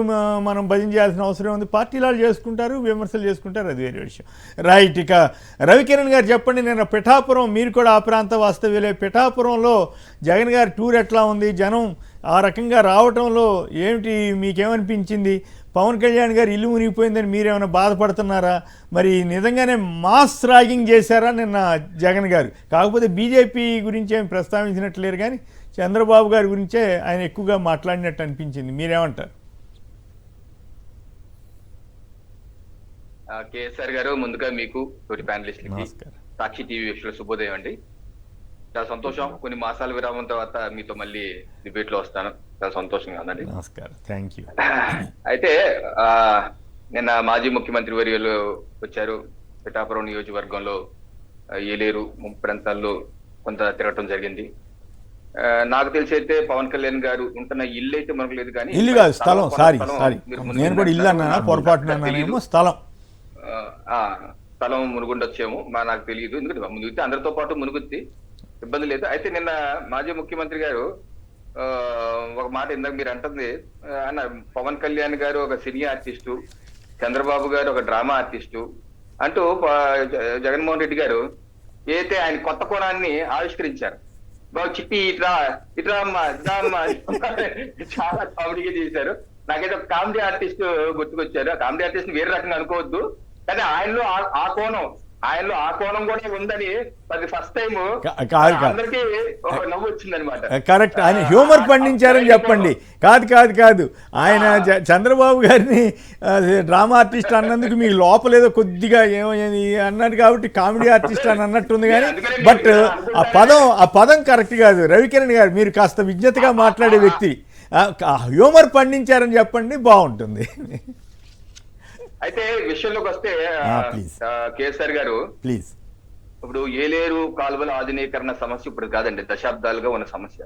Speaker 2: మనం భజన చేయాల్సిన అవసరం ఉంది. పార్టీలు చేసుకుంటారు, విమర్శలు చేసుకుంటారు, అది వేరే విషయం. రైట్. ఇక రవికిరణ్ గారు చెప్పండి, నేను పిఠాపురం, మీరు కూడా ఆ ప్రాంత వాస్తవ్యులే, పిఠాపురంలో జగన్ గారి టూర్ ఎట్లా ఉంది? జనం ఆ రకంగా రావటంలో ఏమిటి మీకేమనిపించింది? పవన్ కళ్యాణ్ గారు ఇల్లు మునిగిపోయిందని మీరేమైనా బాధపడుతున్నారా? మరి నిజంగానే మాస్ ర్యాగింగ్ చేశారా నిన్న జగన్ గారు? కాకపోతే బీజేపీ గురించి ఏమి ప్రస్తావించినట్లేరు, కానీ చంద్రబాబు గారి గురించే ఆయన ఎక్కువగా మాట్లాడినట్టు అనిపించింది. మీరేమంటారు?
Speaker 7: కేఎస్ఆర్ గారు, ముందుగా మీకు తోటి ప్యానలిస్టులకి, సాక్షి టీవీ వీక్షకుల శుభోదయం అండి. చాలా సంతోషం, కొన్ని మాసాల విరామం తర్వాత మీతో మళ్ళీ డిబేట్ లో వస్తాను, చాలా సంతోషంగా ఉందండి.
Speaker 2: నమస్కారం, థ్యాంక్ యూ.
Speaker 7: అయితే నిన్న మాజీ ముఖ్యమంత్రి వర్యులు వచ్చారు. పిఠాపురం నియోజకవర్గంలో ఏలేరు ముంపు ప్రాంతాల్లో కొంత తిరగటం జరిగింది. నాకు తెలిసి అయితే పవన్ కళ్యాణ్ గారు ఉంటున్న ఇల్లు అయితే మనకు లేదు, కానీ
Speaker 2: ఇల్లు కాదు, స్థలం. సారీ నేను కూడా ఇల్లు అన్నా, పొరపాటున స్థలం
Speaker 7: మునుగుండొచ్చేమో నాకు తెలియదు, ఎందుకంటే మునిగితే అందరితో పాటు మునుగుద్ది, ఇబ్బంది లేదు. అయితే నిన్న మాజీ ముఖ్యమంత్రి గారు ఒక మాట ఇందాక మీరు అంటుంది అన్న, పవన్ కళ్యాణ్ గారు ఒక సినీ ఆర్టిస్టు, చంద్రబాబు గారు ఒక డ్రామా ఆర్టిస్టు అంటూ జగన్మోహన్ రెడ్డి గారు అయితే ఆయన కొత్త కోణాన్ని ఆవిష్కరించారు. బాబు చిట్టి ఇట్రా అమ్మా చాలా కామెడీగా చేశారు. నాకైతే ఒక కామెడీ ఆర్టిస్ట్ గుర్తుకొచ్చారు. ఆ కామెడీ ఆర్టిస్ట్ వేరే రకంగా అనుకోవద్దు, కానీ ఆయనలో ఆ కోణం కూడా ఉందని అది ఫస్ట్ టైం అందరికీ నవ్వు వచ్చింది అనమాట.
Speaker 2: కరెక్ట్, ఆయన హ్యూమర్ పండించారని చెప్పండి. కాదు ఆయన చంద్రబాబు గారిని డ్రామా ఆర్టిస్ట్ అన్నందుకు మీకు లోపలేదో కొద్దిగా ఏమయ్యేది అన్నాడు కాబట్టి కామెడీ ఆర్టిస్ట్ అని అన్నట్టుంది, కానీ బట్ ఆ పదం కరెక్ట్ కాదు. రవికిరణ్ గారు, మీరు కాస్త విజ్ఞతగా మాట్లాడే వ్యక్తి, హ్యూమర్ పండించారని చెప్పండి, బాగుంటుంది.
Speaker 7: అయితే విషయంలోకి వస్తే కేసీఆర్ గారు, ప్లీజ్, ఇప్పుడు ఏలేరు కాలువల ఆధునీకరణ సమస్య ఇప్పుడు కాదండి, దశాబ్దాలుగా ఉన్న సమస్య.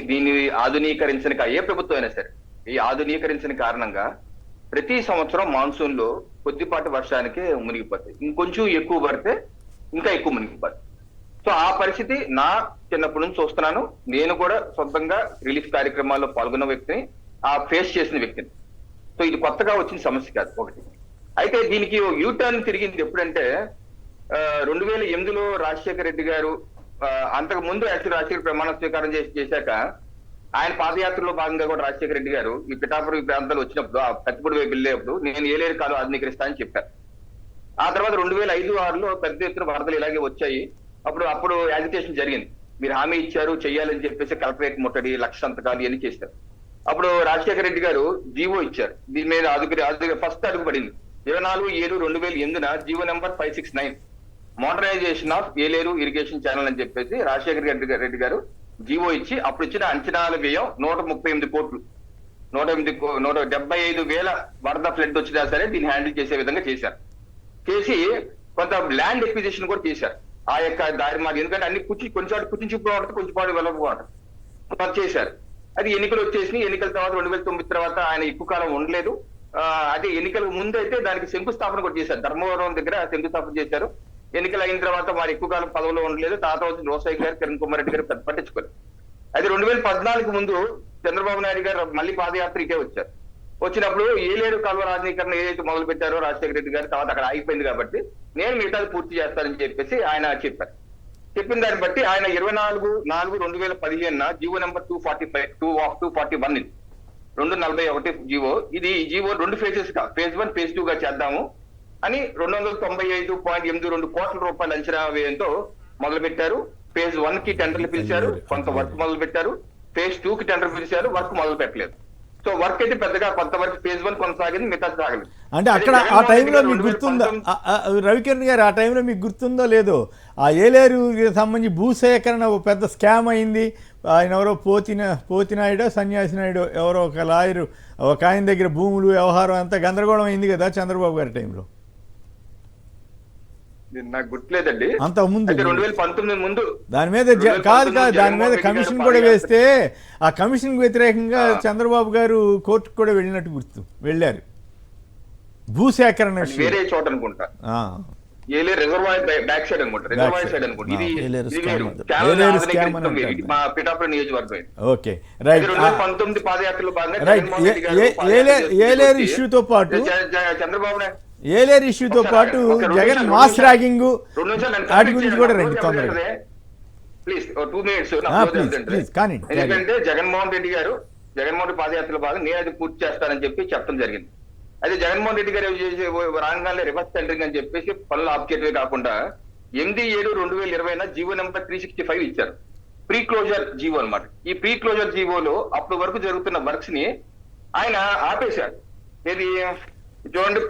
Speaker 7: దీన్ని ఆధునీకరించిన ఏ ప్రభుత్వం అయినా సరే ఈ ఆధునీకరించిన కారణంగా ప్రతి సంవత్సరం మాన్సూన్ లో కొద్దిపాటి వర్షానికి మునిగిపోతాయి, ఇంకొంచెం ఎక్కువ పడితే ఇంకా ఎక్కువ మునిగిపోతాయి. సో ఆ పరిస్థితి నా చిన్నప్పటి నుంచి చూస్తున్నాను. నేను కూడా సొంతంగా రిలీఫ్ కార్యక్రమాల్లో పాల్గొన్న వ్యక్తిని, ఫేస్ చేసిన వ్యక్తిని. సో ఇది కొత్తగా వచ్చిన సమస్య కాదు ఒకటి. అయితే దీనికి యూటర్న్ తిరిగింది ఎప్పుడంటే 2008లో రాజశేఖర రెడ్డి గారు, అంతకు ముందు యాక్చువల్ రాజశేఖర ప్రమాణ స్వీకారం చేశాక ఆయన పాదయాత్రలో భాగంగా కూడా రాజశేఖర రెడ్డి గారు ఈ పిఠాపురం ప్రాంతాలు వచ్చినప్పుడు, ఆ కత్తిపూడి వైపు వెళ్ళేప్పుడు నేను ఏలేరు కాలు ఆధునీకరిస్తా అని చెప్పారు. ఆ తర్వాత 2005-6లో పెద్ద ఎత్తున వరదలు ఇలాగే వచ్చాయి. అప్పుడు యాజిటేషన్ జరిగింది, మీరు హామీ ఇచ్చారు చెయ్యాలని చెప్పేసి కలెక్టరేట్ ముట్టడి, 1,00,000 సంతకాలు ఇవన్నీ చేశారు. అప్పుడు రాజశేఖర రెడ్డి గారు జీవో ఇచ్చారు, దీని మీద ఫస్ట్ అడుగు పడింది 24/7/2008 GO number 569 modernisation of Yeleru irrigation channel అని చెప్పేసి రాజశేఖర రెడ్డి గారు జీవో ఇచ్చి అప్పుడు ఇచ్చిన అంచనాల వ్యయం 138 కోట్లు, 175,000 వరద ఫ్లడ్ వచ్చినా సరే దీన్ని హ్యాండిల్ చేసే విధంగా చేశారు. చేసి కొంత ల్యాండ్ ఎక్విజిషన్ కూడా చేశారు ఆ యొక్క దారి మాకు, ఎందుకంటే అన్ని కొంచెం కుచించిపోవడం, కొంచెం పాటు వెళ్ళకపోవడం చేశారు. అది ఎన్నికలు వచ్చేసినాయి. ఎన్నికల తర్వాత 2009 తర్వాత ఆయన ఎక్కువ కాలం ఉండలేదు. అదే ఎన్నికలకు ముందు అయితే దానికి శంకుస్థాపన కూడా చేశారు, ధర్మవరం దగ్గర శంకుస్థాపన చేశారు. ఎన్నికలు అయిన తర్వాత వారు ఎక్కువ కాలం పదవిలో ఉండలేదు. తర్వాత వచ్చి రోసయ్య గారు, కిరణ్ కుమార్ రెడ్డి గారు పట్టించుకోలేదు. అయితే 2014 ముందు చంద్రబాబు నాయుడు గారు మళ్ళీ పాదయాత్రకే వచ్చారు. వచ్చినప్పుడు ఏలేరు కాలువ రాజనీకరణ ఏదైతే మొదలు పెట్టారో రాజశేఖర రెడ్డి గారు, తర్వాత అక్కడ ఆగిపోయింది కాబట్టి నేను మిగతాది పూర్తి చేస్తానని చెప్పేసి ఆయన చెప్పారు. చెప్పిన దాన్ని బట్టి ఆయన 24/4/2015 జీవో నెంబర్ 241 241 జీవో, ఇది ఈ జీవో 2 ఫేజెస్ గా ఫేజ్ 1 ఫేజ్ 2 గా చేద్దాము అని 295.82 కోట్ల రూపాయల అంచనా వ్యయంతో మొదలు పెట్టారు. ఫేజ్ 1 కి టెండర్లు పిలిచారు, కొంత వర్క్ మొదలు పెట్టారు. ఫేజ్ 2 కి టెండర్ పిలిచారు, వర్క్ మొదలు పెట్టలేదు. సో వర్క్ అయితే పెద్దగా కొంతవరకు ఫేజ్ 1 కొనసాగింది, మిగతా సాగలేదు.
Speaker 2: అంటే అక్కడ ఆ టైంలో మీకు గుర్తుందా రవికిరణ్ గారు, ఆ టైంలో మీకు గుర్తుందో లేదో, ఆ ఏలేరు సంబంధించి భూసేకరణ ఒక పెద్ద స్కామ్ అయింది. ఆయన ఎవరో పోతినాయుడో సన్యాసినాయుడో ఎవరో ఒక లాయరు, ఒక ఆయన దగ్గర భూములు వ్యవహారం అంతా గందరగోళం అయింది కదా చంద్రబాబు గారి టైంలో.
Speaker 7: నాకు గుర్తులేదండి,
Speaker 2: అంత ముందు
Speaker 7: 2019 ముందు
Speaker 2: దాని మీద కాదు దాని మీద కమిషన్ కూడా వేస్తే ఆ కమిషన్ వ్యతిరేకంగా చంద్రబాబు గారు కోర్టుకు కూడా వెళ్ళినట్టు వెళ్ళారు. భూసేకరణ
Speaker 7: వేరే చోట అనుకుంటా, ఏలే రిజర్వాయర్ బ్యాక్ సైడ్ అనుకుంటా, రిజర్వాయర్ సైడ్ అనుకుంటా. ఇది మా పిఠాపురం నియోజకవర్గం.
Speaker 2: Okay right.
Speaker 7: 2019 పాదయాత్రలో భాగంగా
Speaker 2: ఏలేరు ఇష్యూతో పాటు ఏలేరు ఇష్యూతో పాటు జగన్ మాస్ ర్యాగింగ్ వాటి గురించి కూడా రండి తొందరగా
Speaker 7: ప్లీజ్ 2 మినిట్స్. ఎందుకంటే జగన్మోహన్ రెడ్డి పాదయాత్రలో భాగంగా నేను అది పూర్తి చేస్తానని చెప్పి చెప్పడం జరిగింది. అయితే జగన్మోహన్ రెడ్డి గారు రాగానే రివర్స్ టెండరింగ్ అని చెప్పేసి పనులు ఆప్చేటివే కాకుండా 8/7/2020 జీవో నెంబర్ 365 ఇచ్చారు. ప్రీ క్లోజర్ జీవో అన్నమాట. ఈ ప్రీ క్లోజర్ జీవోలో అప్పటి వరకు జరుగుతున్న వర్క్స్ ని ఆయన ఆపేశారు. ఇది చూడండి,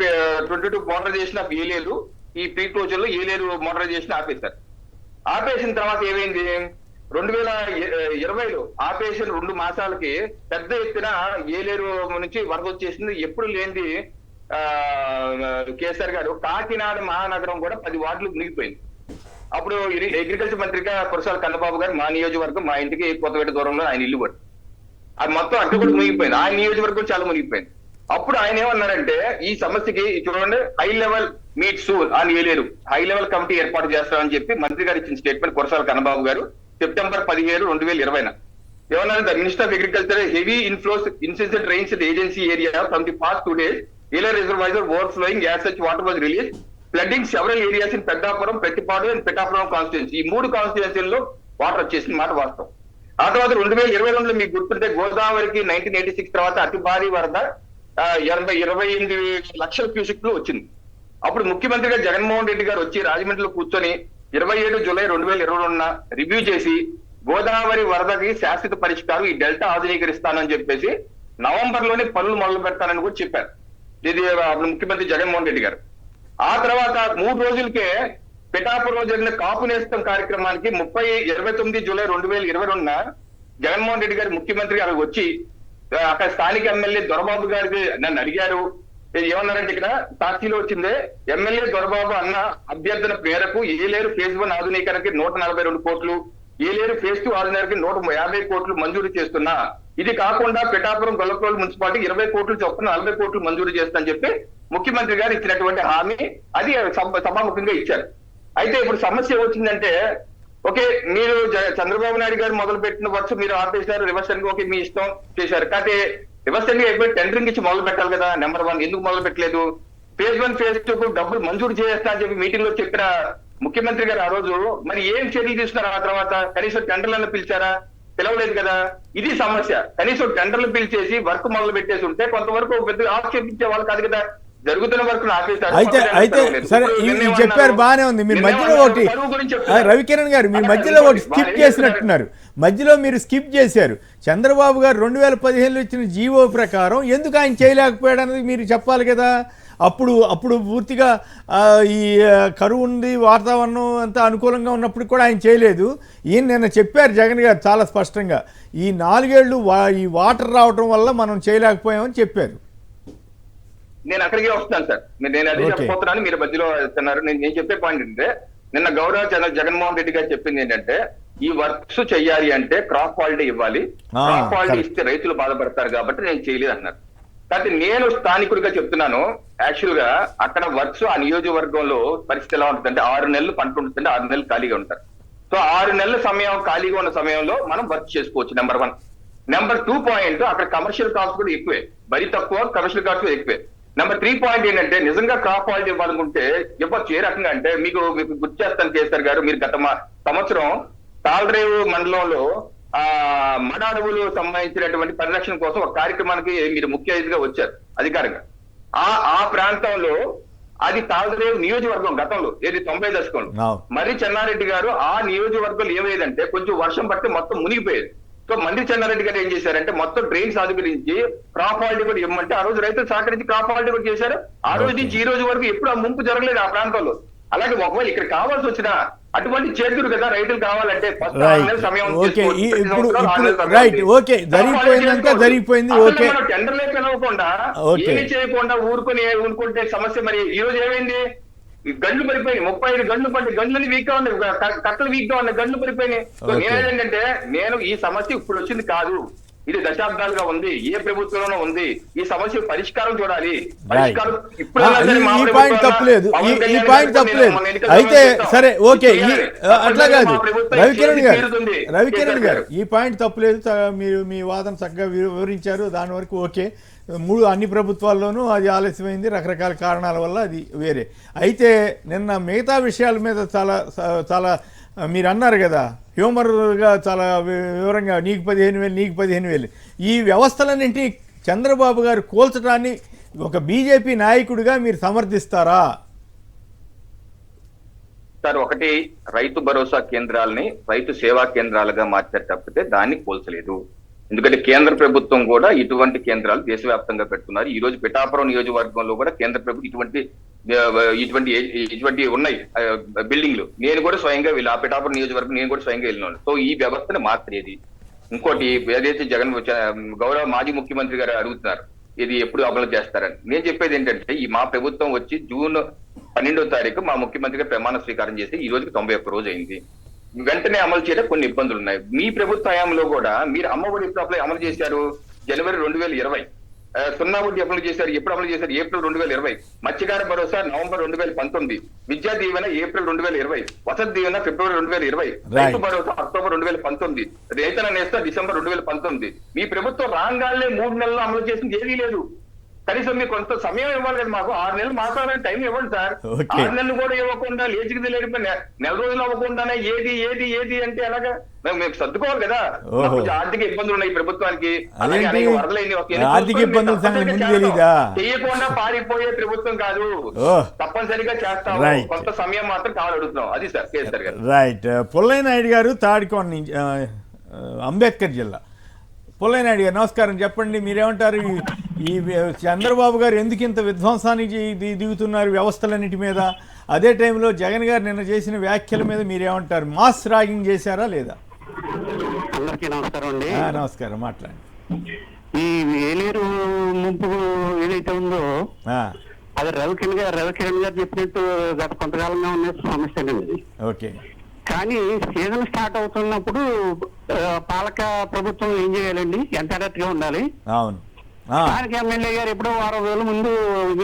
Speaker 7: 22 మోడరైజేషన్ ఆఫ్ ఏలేరు, ఈ ప్రీ క్లోజర్ లో ఏలేరు మోడరైజేషన్ ఆపేశారు. ఆపేసిన తర్వాత ఏమైంది, 2020లో ఆపేషన్ 2 మాసాలకి పెద్ద ఎత్తున ఏలేరు నుంచి వరద వచ్చేసింది. ఎప్పుడు లేనిది కేసీఆర్ గారు కాకినాడ మహానగరం కూడా 10 వార్డులు మునిగిపోయింది. అప్పుడు అగ్రికల్చర్ మంత్రిగా కురసాల కన్నబాబు గారు మా నియోజకవర్గం, మా ఇంటికి కొత్తపేట దూరంలో ఆయన ఇల్లు కూడా, అది మొత్తం అక్కడ కూడా మునిగిపోయింది. ఆయన నియోజకవర్గం చాలా మునిగిపోయింది. అప్పుడు ఆయన ఏమన్నారంటే ఈ సమస్యకి చూడండి, హై లెవెల్ మీట్ సూన్ అని ఏలేరు హై లెవెల్ కమిటీ ఏర్పాటు చేస్తామని చెప్పి మంత్రి గారు ఇచ్చిన స్టేట్మెంట్ కురసాల కన్నబాబు గారు సెప్టెంబర్ 17, 2020 ఏమన్నారు, the minister of agriculture heavy inflows incident rains the agency area from the past 2 days Yeleru reservoir overflowing as such water was release flooding several areas in Peddapuram, Pettipadu and Pithapuram constituency. ఈ 3 కాన్స్టిట్యున్సీల్లో water వచ్చేసిన మాట వాస్తవం. ఆ తర్వాత 2022లో మీకు గుర్తుంటే గోదావరికి 1986 తర్వాత అతి భారీ వరద 28 లక్షల క్యూసెక్లు వచ్చింది. అప్పుడు ముఖ్యమంత్రిగా జగన్మోహన్ రెడ్డి గారు వచ్చి రాజమండ్రిలో కూర్చొని 27 జూలై 2022 రివ్యూ చేసి గోదావరి వరదకి శాశ్వత పరిష్కారం ఈ డెల్టా ఆధునీకరిస్తానని చెప్పేసి నవంబర్లోనే పనులు మొదలు పెడతానని కూడా చెప్పారు. ఇది ముఖ్యమంత్రి జగన్మోహన్ రెడ్డి గారు. ఆ తర్వాత 3 రోజులకే పిఠాపురంలో జరిగిన కాపు నేస్తం కార్యక్రమానికి 29 జూలై 2022 జగన్మోహన్ రెడ్డి గారు ముఖ్యమంత్రి అక్కడికి వచ్చి అక్కడ స్థానిక ఎమ్మెల్యే దొరబాబు గారికి నన్ను అడిగారు. ఏమన్నారంటే ఇక్కడ సాక్షిలో వచ్చిందే, ఎమ్మెల్యే దొరబాబు అన్న అభ్యర్థన మేరకు ఏలేరు ఫేజ్ 1 ఆధునీకరణకి 142 కోట్లు, ఏలేరు ఫేజ్ 2 ఆధునీకరణకి 150 కోట్లు మంజూరు చేస్తున్నా. ఇది కాకుండా పిఠాపురం గొల్లప్రోలు మున్సిపాలిటీ 20 కోట్లు చొప్పున 40 కోట్లు మంజూరు చేస్తా అని చెప్పి ముఖ్యమంత్రి గారు ఇచ్చినటువంటి హామీ అది సభాముఖంగా ఇచ్చారు. అయితే ఇప్పుడు సమస్య వచ్చిందంటే, ఓకే మీరు చంద్రబాబు నాయుడు గారు మొదలు పెట్టిన వర్క్స్ మీరు ఆపేశారు, రివర్స్ టెండరింగ్ ఓకే మీ ఇష్టం చేశారు. కాకపోతే రివర్స్ టెండరింగ్ టెండరింగ్ ఇచ్చి మొదలు పెట్టాలి కదా. నెంబర్ 1 ఎందుకు మొదలు పెట్టలేదు? ఫేజ్ 1 ఫేజ్ 2 డబ్బులు మంజూరు చేస్తా అని చెప్పి మీటింగ్ లో చెప్పిన ముఖ్యమంత్రి గారు ఆ రోజు మరి ఏం చర్యలు తీసుకున్నారు? ఆ తర్వాత కనీసం టెండర్లను పిలిచారా? పిలవలేదు కదా. ఇది సమస్య. కనీసం టెండర్లు పిలిచేసి వర్క్ మొదలు పెట్టేసి ఉంటే కొంతవరకు పెద్ద ఆక్షేపించే వాళ్ళు కాదు కదా. జరుగుతున్న వరకు
Speaker 2: అయితే సరే చెప్పారు, బాగానే ఉంది. మీరు మధ్యలో ఒకటి రవికిరణ్ గారు మీరు మధ్యలో ఒకటి స్కిప్ చేసినట్టున్నారు. మధ్యలో మీరు స్కిప్ చేశారు. చంద్రబాబు గారు 2015లో ఇచ్చిన జీవో ప్రకారం ఎందుకు ఆయన చేయలేకపోయాడు అనేది మీరు చెప్పాలి కదా. అప్పుడు పూర్తిగా ఈ కరువు ఉంది, వాతావరణం అంతా అనుకూలంగా ఉన్నప్పుడు కూడా ఆయన చేయలేదు. ఈయన నిన్న చెప్పారు జగన్ గారు చాలా స్పష్టంగా, ఈ 4 ఏళ్ళు ఈ వాటర్ రావడం వల్ల మనం చేయలేకపోయామని చెప్పారు.
Speaker 7: నేను అక్కడికే వస్తున్నాను సార్. నేను అదే చెప్పబోతున్నాను, మీరు మధ్యలో వెళ్తున్నారు. నేను చెప్పే పాయింట్ ఏంటంటే, నిన్న గౌరవ జగన్మోహన్ రెడ్డి గారు చెప్పింది ఏంటంటే, ఈ వర్క్స్ చెయ్యాలి అంటే క్రాప్ క్వాలిటీ ఇవ్వాలి, క్రాప్ క్వాలిటీ ఇస్తే రైతులు బాధపడతారు కాబట్టి నేను చేయలేదు అన్నారు. కాబట్టి నేను స్థానికుడిగా చెప్తున్నాను, యాక్చువల్ గా అక్కడ వర్క్స్ ఆ నియోజకవర్గంలో పరిస్థితి ఎలా ఉంటుందంటే 6 నెలలు పంట ఉంటుందంటే 6 నెలలు ఖాళీగా ఉంటారు. సో 6 నెలల సమయం ఖాళీగా ఉన్న సమయంలో మనం వర్క్ చేసుకోవచ్చు. నెంబర్ 1. నెంబర్ 2 పాయింట్, అక్కడ కమర్షియల్ కాస్ట్ కూడా ఎక్కువే, మరీ తక్కువ, కమర్షియల్ కాస్ట్ కూడా ఎక్కువే. నెంబర్ 3 పాయింట్ ఏంటంటే, నిజంగా క్రాప్ క్వాలిటీ ఇవ్వాలనుకుంటే ఇవ్వచ్చు. ఏ రకంగా అంటే మీకు గుర్తు చేస్తాను కేసీఆర్ గారు, మీరు గత సంవత్సరం తాళరేవు మండలంలో మడ అడవులు సంబంధించినటువంటి పరిరక్షణ కోసం ఒక కార్యక్రమానికి మీరు ముఖ్య అతిథిగా వచ్చారు అధికారంగా. ఆ ప్రాంతంలో అది తాళరేవు నియోజకవర్గం గతంలో, ఏది 90 దశకంలో. మరి చెన్నారెడ్డి గారు ఆ నియోజకవర్గంలో ఏమయ్యేదంటే కొంచెం వర్షం పడితే మొత్తం మునిగిపోయేది. సో మంత్రి చెన్నారెడ్డి గారు ఏం చేశారంటే మొత్తం డ్రైన్స్ ఆధుకరించి క్రాప్ హాలిడే కూడా ఇవ్వమంటే ఆ రోజు రైతులు సహకరించి క్రాప్ హాలిడే కూడా చేశారు. ఆ రోజు నుంచి ఈ రోజు వరకు ఎప్పుడు ఆ ముంపు జరగలేదు ఆ ప్రాంతంలో. అలాగే ఒకవేళ ఇక్కడ కావాల్సి వచ్చినా అటువంటి చేతులు కదా రైతులు కావాలంటే టెండర్లే పిలవకుండా ఏమి చేయకుండా ఊరుకుంటే సమస్య. మరి ఈ రోజు ఏమైంది? గండ్లు పడిపోయి 35 గండ్లు పడి గండ్లని వీక్ గా ఉన్నాయి, కట్టలు వీక్ గా ఉన్నాయి, గండ్లు పడిపోయినాయి. సో నేనేంటంటే నేను ఈ సమస్య ఇప్పుడు వచ్చింది కాదు, ఇది దశాబ్దాలుగా ఉంది, ఏ ప్రభుత్వంలోనూ ఉంది. ఈ సమస్య పరిష్కారం చూడాలి. పరిష్కారం
Speaker 2: ఈ పాయింట్ తప్పలేదు, ఈ పాయింట్ తప్పలేదు. అయితే సరే ఓకే, అట్లా కాదు రవికిరణ్ గారు ఈ పాయింట్ తప్పలేదు. మీరు మీ వాదన చక్కగా వివరించారు, దాని వరకు ఓకే. అన్ని ప్రభుత్వాల్లోనూ అది ఆలస్యమైంది రకరకాల కారణాల వల్ల, అది వేరే. అయితే నిన్న మిగతా విషయాల మీద చాలా చాలా మీరు అన్నారు కదా, హ్యూమర్గా చాలా వివరంగా నీకు 15,000 నీకు 15,000 ఈ వ్యవస్థలన్నింటినీ చంద్రబాబు గారు కోల్చడాన్ని ఒక బీజేపీ నాయకుడిగా మీరు సమర్థిస్తారా?
Speaker 7: సార్, ఒకటి రైతు భరోసా కేంద్రాలని రైతు సేవా కేంద్రాలుగా మార్చారు తప్పితే దాన్ని కోల్చలేదు. ఎందుకంటే కేంద్ర ప్రభుత్వం కూడా ఇటువంటి కేంద్రాలు దేశవ్యాప్తంగా పెట్టుకున్నారు. ఈ రోజు పిఠాపురం నియోజకవర్గంలో కూడా కేంద్ర ప్రభుత్వం ఇటువంటి ఉన్నాయి బిల్డింగ్లు. నేను కూడా స్వయంగా ఆ పిఠాపురం నియోజకవర్గం నేను కూడా స్వయంగా వెళ్ళినాను. సో ఈ వ్యవస్థను మార్చేది. ఇంకోటి ఏదైతే గౌరవ మాజీ ముఖ్యమంత్రి గారు అడుగుతున్నారు ఇది ఎప్పుడు అమలు చేస్తారని, నేను చెప్పేది ఏంటంటే మా ప్రభుత్వం వచ్చి జూన్ 12వ తారీఖు మా ముఖ్యమంత్రి గారు ప్రమాణ స్వీకారం చేసి ఈ రోజుకి 91 రోజు అయింది. వెంటనే అమలు చేయడం కొన్ని ఇబ్బందులు ఉన్నాయి. మీ ప్రభుత్వ హయాంలో కూడా మీరు అమ్మఒడి ఎప్పుడు అమలు చేశారు? జనవరి 2020. సున్నా వడ్డీ అమలు చేశారు. ఎప్పుడు అమలు చేశారు? ఏప్రిల్ 2020. మత్స్యకార భరోసా నవంబర్ 2019. విద్యా దీవెన ఏప్రిల్ 2020. వసతి దీవెన ఫిబ్రవరి 2020. రైతు భరోసా అక్టోబర్ 2019. రైతన్న నేస్తం డిసెంబర్ 2019. మీ ప్రభుత్వం రాగానే 3 నెలలు అమలు చేసింది ఏదీ లేదు. కనీసం మీకు కొంత సమయం ఇవ్వాలి కదా. మాకు 6 నెలలు మాట్లాడాలని టైం ఇవ్వండి సార్. 6 నెలలు కూడా ఇవ్వకుండా లేచికి లేకపోయినా నెల రోజులు అవ్వకుండానే ఏది ఏది ఏది అంటే ఎలాగా? మేము సర్దుకోవాలి కదా. ఆర్థిక ఇబ్బందులు ఉన్నాయి ప్రభుత్వానికి. చేయకుండా పారిపోయే ప్రభుత్వం కాదు, తప్పనిసరిగా చేస్తాము. కొంత సమయం మాత్రం కావాలి అడుగుతున్నాం. అది సార్ కేసీఆర్ గారు.
Speaker 2: రైట్. పుల్లయ్య నాయుడు గారు తాడికోట నుంచి, అంబేద్కర్ జిల్లా. పుల్లయ్య నాయుడు గారు నమస్కారం. చెప్పండి, మీరేమంటారు? ఈ చంద్రబాబు గారు ఎందుకు ఇంత విధ్వంసానికి దిగుతున్నారు వ్యవస్థలన్నిటి మీద? అదే టైంలో జగన్ గారు నిన్న చేసిన వ్యాఖ్యల మీద మీరేమంటారు? మాస్ ర్యాగింగ్ చేశారా లేదా?
Speaker 8: అందరికీ నమస్కారం అండి.
Speaker 2: నమస్కారం, మాట్లాడండి.
Speaker 8: ఈ ఏలేరు ముంపు ఏదైతే ఉందో అది రవికిరణ్ గారు చెప్పినట్టు గత కొంతకాలంగా ఉన్న సమస్యనండి.
Speaker 2: ఓకే.
Speaker 8: కానీ సీజన్ స్టార్ట్ అవుతున్నప్పుడు పాలక ప్రభుత్వం ఏం చేయాలండి? ఎంత అలర్ట్ గా ఉండాలి.
Speaker 2: అవును.
Speaker 8: స్థానిక ఎమ్మెల్యే గారు ఎప్పుడో 6 రోజుల ముందు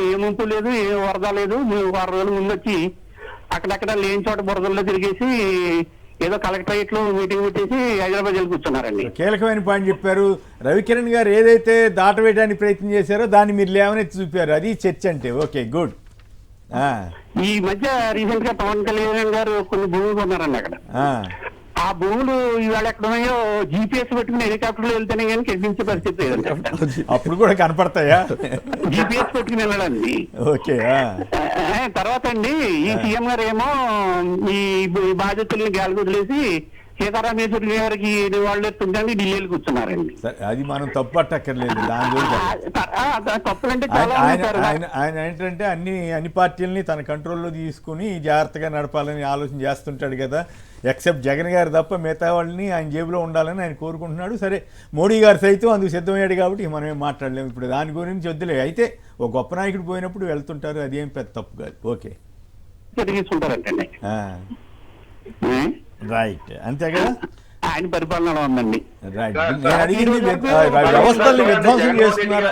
Speaker 8: ఏ ముంపు లేదు, ఏ వరద లేదు, 6 రోజుల ముందు వచ్చి అక్కడక్కడ లేని చోట బురదల్లో తిరిగేసి ఏదో కలెక్టరేట్ లో మీటింగ్ పెట్టేసి హైదరాబాద్ వెళ్ళి కూర్చున్నారండి.
Speaker 2: కీలకమైన పాయింట్ చెప్పారు. రవికిరణ్ గారు ఏదైతే దాటవేయడానికి ప్రయత్నం చేశారో దాన్ని మీరు లేవనెత్తి చూపారు. అది చర్చ అంటే. Okay, good.
Speaker 8: ఈ మధ్య రీసెంట్ గా పవన్ కళ్యాణ్ గారు కొన్ని భూములు కొన్నారండి అక్కడ. ఆ భూములు ఇవాళ ఎక్కడున్నాయో జీపీఎస్ పెట్టుకుని హెలికాప్టర్లో వెళ్తేనే కానీ కనిపించే పరిస్థితి లేదండి.
Speaker 2: అప్పుడు కూడా కనపడతాయా?
Speaker 8: జీపీఎస్ పెట్టుకుని వెళ్ళాలండి.
Speaker 2: ఓకే.
Speaker 8: తర్వాత అండి ఈ సీఎం గారు ఏమో ఈ బాధ్యతల్ని గాలి వదిలేసి సీతారాం యేచూరి గారికి వాళ్ళు ఎత్తుంటే ఢిల్లీకి కూర్చున్నారండి.
Speaker 2: అది మనం తప్పట్టక్కర్లేదు. దాని గురించి
Speaker 8: తప్పులంటే
Speaker 2: ఆయన ఏంటంటే అన్ని పార్టీలని తన కంట్రోల్లో తీసుకుని జాగ్రత్తగా నడపాలని ఆలోచన చేస్తుంటాడు కదా. ఎక్సెప్ట్ జగన్ గారు తప్ప మిగతా వాళ్ళని ఆయన జేబులో ఉండాలని ఆయన కోరుకుంటున్నాడు. సరే, మోడీ గారు సైతం అందుకు సిద్ధమయ్యాడు కాబట్టి మనం ఏం మాట్లాడలేము ఇప్పుడు దాని గురించి. వద్దులే. అయితే ఒక గొప్ప నాయకుడు పోయినప్పుడు వెళ్తుంటారు, అదేం పెద్ద తప్పు కాదు. Okay, right. అంతే కదా.
Speaker 8: ఆయన పరిపాలన ఉందండి.
Speaker 2: రైట్. నేను అడిగింది వ్యవస్థల్ని విధ్వంసం చేస్తున్నారు.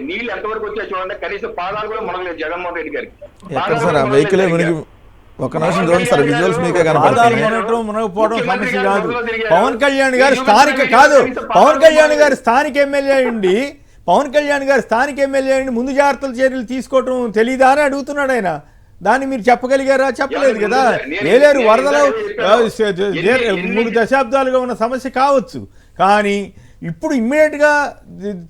Speaker 7: నీళ్ళు ఎంతవరకు వచ్చాయి చూడండి. కనీసం పాదాలు కూడా మనలేదు జగన్మోహన్ రెడ్డి గారికి.
Speaker 5: ఒక నిమిషం చూడండి సార్, విజువల్స్ మీకే కనపడతాయి.
Speaker 2: మునగపోవడం సమస్య కాదు. పవన్ కళ్యాణ్ గారు స్థానిక కాదు, పవన్ కళ్యాణ్ గారు స్థానిక ఎమ్మెల్యే అయ్యండి. పవన్ కళ్యాణ్ గారు స్థానిక ఎమ్మెల్యే అయ్యండి ముందు జాగ్రత్తల చర్యలు తీసుకోవటం తెలీదా అని అడుగుతున్నాడు ఆయన. దాన్ని మీరు చెప్పగలిగారా? చెప్పలేదు కదా. ఏలేరు వరదలో 3 దశాబ్దాలుగా ఉన్న సమస్య కావచ్చు, కానీ ఇప్పుడు ఇమ్మీడియట్గా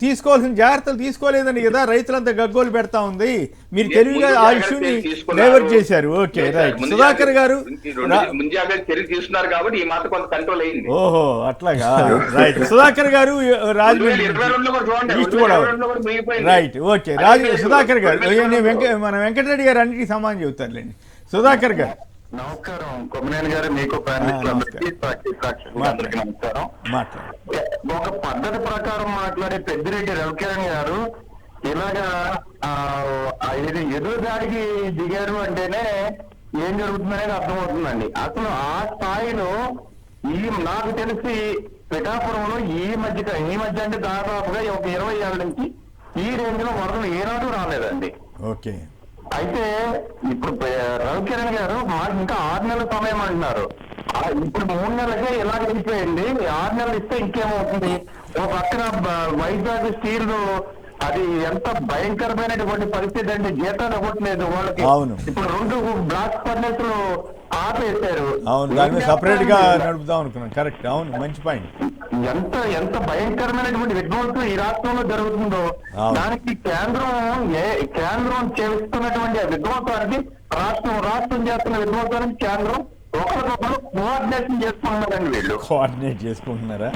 Speaker 2: తీసుకోవాల్సిన జాగ్రత్తలు తీసుకోలేదని కదా రైతులంతా గగ్గోలు పెడతా ఉంది. మీరు తెలివిగా ఆ ఇష్యూని డైవర్ట్ చేశారు. Okay, right. సుధాకర్ గారు
Speaker 7: తీసుకున్నారు కాబట్టి ఈ మాట కొంత కంట్రోల్ అయింది.
Speaker 2: ఓహో, అట్లాగా. రైట్. సుధాకర్ గారు రాజమండ్రి రైట్. ఓకే, సుధాకర్ గారు మన వెంకటరెడ్డి గారు అన్నిటికీ సమానం చెబుతారులేండి. సుధాకర్ గారు
Speaker 6: నమస్కారం. కొమ్మనేని గారు, మీకు నమస్కారం. ఒక పద్ధతి ప్రకారం మాట్లాడే పెద్దిరెడ్డి రవికిరణ్ గారు ఇలాగా ఎదురుదాడికి దిగారు అంటేనే ఏం జరుగుతుందనేది అర్థమవుతుందండి. అసలు ఆ స్థాయిలో నాకు తెలిసి పిఠాపురంలో ఈ మధ్య అంటే దాదాపుగా ఒక 20 ఏళ్ళ నుంచి ఈ రేంజ్ లో వరదలు ఏనాడు రాలేదండి.
Speaker 2: ఓకే.
Speaker 6: అయితే ఇప్పుడు రవికిరణ్ గారు మాకు ఇంకా 6 నెలల సమయం అంటున్నారు. ఇప్పుడు 3 నెలలకే ఇలా అయిపోయింది. 6 నెలలు ఇస్తే ఇంకేమవుతుంది? ఒక పక్కన వైజాగ్ స్టీల్ అది ఎంత భయంకరమైనటువంటి పరిస్థితి అంటే జీతాలు ఇవ్వట్లేదు వాళ్ళకి. ఇప్పుడు 2 బ్లాస్ట్ ఫర్నెస్లు ఆపేశారు.
Speaker 2: అవును, దాన్ని సపరేట్ గా నడుపుదాం అనుకున్నాను. కరెక్ట్. అవును, మంచి పాయింట్.
Speaker 6: ఎంత భయంకరమైనటువంటి విధ్వంసం ఈ రాష్ట్రంలో జరుగుతుందో దానికి కేంద్రం చేస్తున్నటువంటి విధ్వంసానికి రాష్ట్రం చేస్తున్న విధ్వంసానికి కేంద్రం ఒకరికొకరు కోఆర్డినేషన్ చేసుకుంటున్నారండి. వీళ్ళు
Speaker 2: కోఆర్డినేట్ చేసుకుంటున్నారా?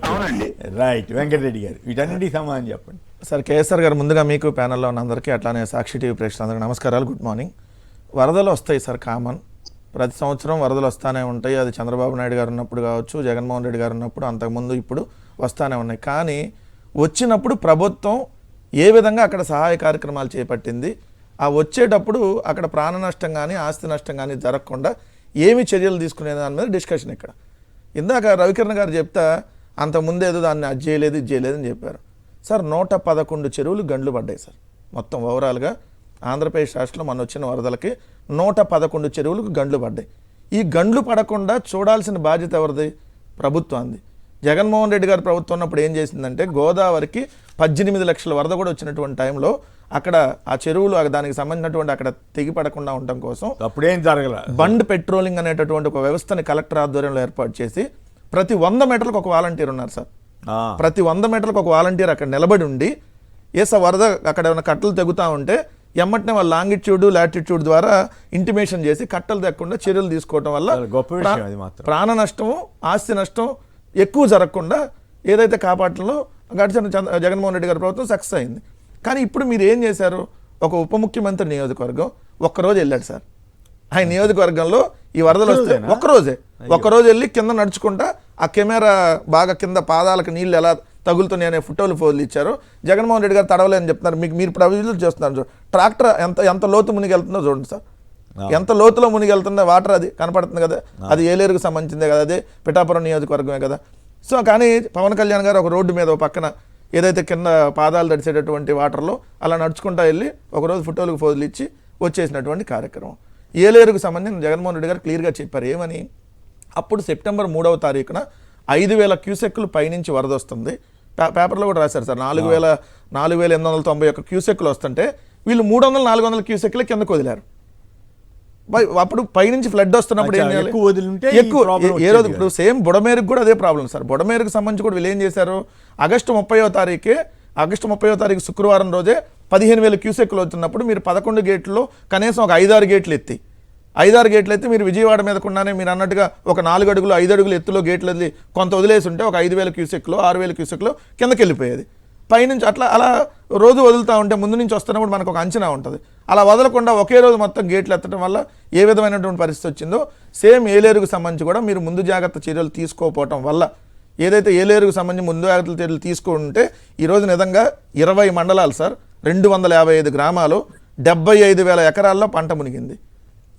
Speaker 2: అవునండి. రైట్. వెంకటరెడ్డి గారు వీటన్నిటికీ సమాధానం చెప్పండి.
Speaker 5: సార్, కేఎస్ఆర్ గారు ముందుగా మీకు ప్యానెల్లో ఉన్న అందరికీ, అట్లానే సాక్షి టీవీ ప్రేక్షకులందరికీ నమస్కారాలు, గుడ్ మార్నింగ్. వరదలు వస్తాయి సార్, కామన్. ప్రతి సంవత్సరం వరదలు వస్తూనే ఉంటాయి. అది చంద్రబాబు నాయుడు గారు ఉన్నప్పుడు కావచ్చు, జగన్మోహన్ రెడ్డి గారు ఉన్నప్పుడు, అంతకుముందు ఇప్పుడు వస్తూనే ఉన్నాయి. కానీ వచ్చినప్పుడు ప్రభుత్వం ఏ విధంగా అక్కడ సహాయ కార్యక్రమాలు చేపట్టింది, ఆ వచ్చేటప్పుడు అక్కడ ప్రాణ నష్టం కానీ ఆస్తి నష్టం కానీ జరగకుండా ఏమి చర్యలు తీసుకునే దాని మీద డిస్కషన్ ఇక్కడ. ఇందాక రవికిరణ్ గారు చెప్తా అంతకుముందు ఏదో దాన్ని అది చేయలేదు ఇది చేయలేదు అని చెప్పారు. సార్, 111 చెరువులు గండ్లు పడ్డాయి సార్. మొత్తం ఓవరాల్గా ఆంధ్రప్రదేశ్ రాష్ట్రంలో మన వచ్చిన వరదలకి 111 చెరువులకు గండ్లు పడ్డాయి. ఈ గండ్లు పడకుండా చూడాల్సిన బాధ్యత ఎవరిది? ప్రభుత్వాన్ని. జగన్మోహన్ రెడ్డి గారి ప్రభుత్వం ఉన్నప్పుడు ఏం చేసిందంటే గోదావరికి 18 లక్షల వరద కూడా వచ్చినటువంటి టైంలో అక్కడ ఆ చెరువులు దానికి సంబంధించినటువంటి అక్కడ తెగిపడకుండా ఉండటం కోసం
Speaker 2: అప్పుడేం జరగల
Speaker 5: బండ్ పెట్రోలింగ్ అనేటటువంటి ఒక వ్యవస్థని కలెక్టర్ ఆధ్వర్యంలో ఏర్పాటు చేసి ప్రతి 100 మీటర్లకు ఒక వాలంటీర్ ఉన్నారు సార్. ప్రతి 100 మీటర్లకు ఒక వాలంటీర్ అక్కడ నిలబడి ఉండి వరద అక్కడ ఏమైనా కట్టలు తెగుతూ ఉంటే ఎమ్మటనే వాళ్ళ లాంగిట్యూడ్ లాటిట్యూడ్ ద్వారా ఇంటిమేషన్ చేసి కట్టలు తెగకుండా చర్యలు తీసుకోవడం వల్ల ప్రాణ నష్టము ఆస్తి నష్టం ఎక్కువ జరగకుండా ఏదైతే కాపాడటంలో గడిచిన జగన్మోహన్ రెడ్డి గారి ప్రభుత్వం సక్సెస్ అయింది. కానీ ఇప్పుడు మీరు ఏం చేశారు? ఒక ఉప ముఖ్యమంత్రి నియోజకవర్గం ఒక్కరోజు వెళ్ళాడు సార్. ఆయన నియోజకవర్గంలో ఈ వరదలు వస్తే ఒక్కరోజు వెళ్ళి కింద నడుచుకుంటా ఆ కెమెరా బాగా కింద పాదాలకు నీళ్ళు ఎలా తగులుతున్నాయి అనే ఫోటోలు ఇచ్చారు. జగన్మోహన్ రెడ్డి గారు తడవలేని చెప్తున్నారు. మీరు ప్రజలు చేస్తున్నారు. ట్రాక్టర్ ఎంత లోతు మునిగి వెళ్తుందో చూడండి సార్. ఎంత లోతులో మునిగి వెళ్తుందో వాటర్ అది కనపడుతుంది కదా, అది ఏలేరుకు సంబంధించిందే కదా, అదే పిఠాపురం నియోజకవర్గమే కదా. సో కానీ పవన్ కళ్యాణ్ గారు ఒక రోడ్డు మీద పక్కన ఏదైతే కింద పాదాలు తడిసేటటువంటి వాటర్లో అలా నడుచుకుంటా వెళ్ళి ఒకరోజు ఫోటోలు ఇచ్చి వచ్చేసినటువంటి కార్యక్రమం. ఏలేరుకు సంబంధించిన జగన్మోహన్ రెడ్డి గారు క్లియర్గా చెప్పారు. ఏమని? అప్పుడు సెప్టెంబర్ 3వ తారీఖున 5,000 క్యూసెక్కులు పైనుంచి వరద వస్తుంది. పేపర్లో కూడా రాశారు సార్. 4,891 క్యూసెక్కులు వస్తుంటే వీళ్ళు 300-400 క్యూసెక్కులే కిందకు వదిలారు. అప్పుడు పైనుంచి ఫ్లడ్ వస్తున్నప్పుడు ఏం చేయాలి? ఎక్కువ ఏ రోజు ఇప్పుడు సేమ్ బుడమేరుకు కూడా అదే ప్రాబ్లం సార్. బుడమేరుకు సంబంధించి కూడా వీళ్ళు ఏం చేశారు? ఆగస్టు 30వ తారీఖు శుక్రవారం రోజే 15,000 క్యూసెక్కులు అవుతున్నప్పుడు మీరు 11 గేట్లలో కనీసం ఒక 5-6 గేట్లు ఎత్తి మీరు విజయవాడ మీదకుండానే మీరు అన్నట్టుగా ఒక 4 అడుగులు 5 అడుగులు ఎత్తులో గేట్లు వదిలి కొంత వదిలేసి ఉంటే ఒక 5,000 క్యూసెక్లో 6,000 క్యూసెక్లో కిందకి వెళ్ళిపోయేది. పైనుంచి అలా రోజు వదులుతూ ఉంటే ముందు నుంచి వస్తున్నప్పుడు మనకు ఒక అంచనా ఉంటుంది. అలా వదలకుండా ఒకే రోజు మొత్తం గేట్లు ఎత్తడం వల్ల ఏ విధమైనటువంటి పరిస్థితి వచ్చిందో సేమ్ ఏలేరుకు సంబంధించి కూడా మీరు ముందు జాగ్రత్త చర్యలు తీసుకోకపోవటం వల్ల ఏదైతే ఏలేరుకు సంబంధించి ముందు జాగ్రత్త చర్యలు తీసుకుంటే ఈరోజు నిజంగా 20 మండలాలు సార్, 255 గ్రామాలు, 75,000 ఎకరాల్లో పంట మునిగింది.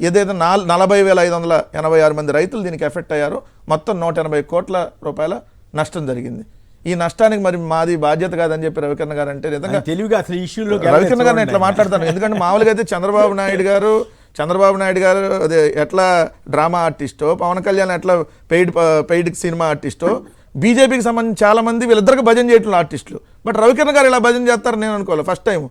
Speaker 5: ఏదైతే 40,586 మంది రైతులు దీనికి ఎఫెక్ట్ అయ్యారో మొత్తం 180 కోట్ల రూపాయల నష్టం జరిగింది. ఈ నష్టానికి మరి మాది బాధ్యత కాదని చెప్పి రవికిరణ్ గారు అంటే నిజంగా తెలివిగా అసలు ఇష్యూలో రవికిరణ్ గారిని ఎట్లా మాట్లాడతాను? ఎందుకంటే మామూలుగా అయితే చంద్రబాబు నాయుడు గారు అదే ఎట్లా డ్రామా ఆర్టిస్టో, పవన్ కళ్యాణ్ ఎట్లా పెయిడ్ సినిమా ఆర్టిస్టో, బీజేపీకి సంబంధించి చాలా మంది వీళ్ళిద్దరికి భజన చేయట్లేదు ఆర్టిస్టులు. బట్ రవికిరణ్ గారు ఇలా భజన చేస్తారు నేను అనుకోవాలి ఫస్ట్ టైం.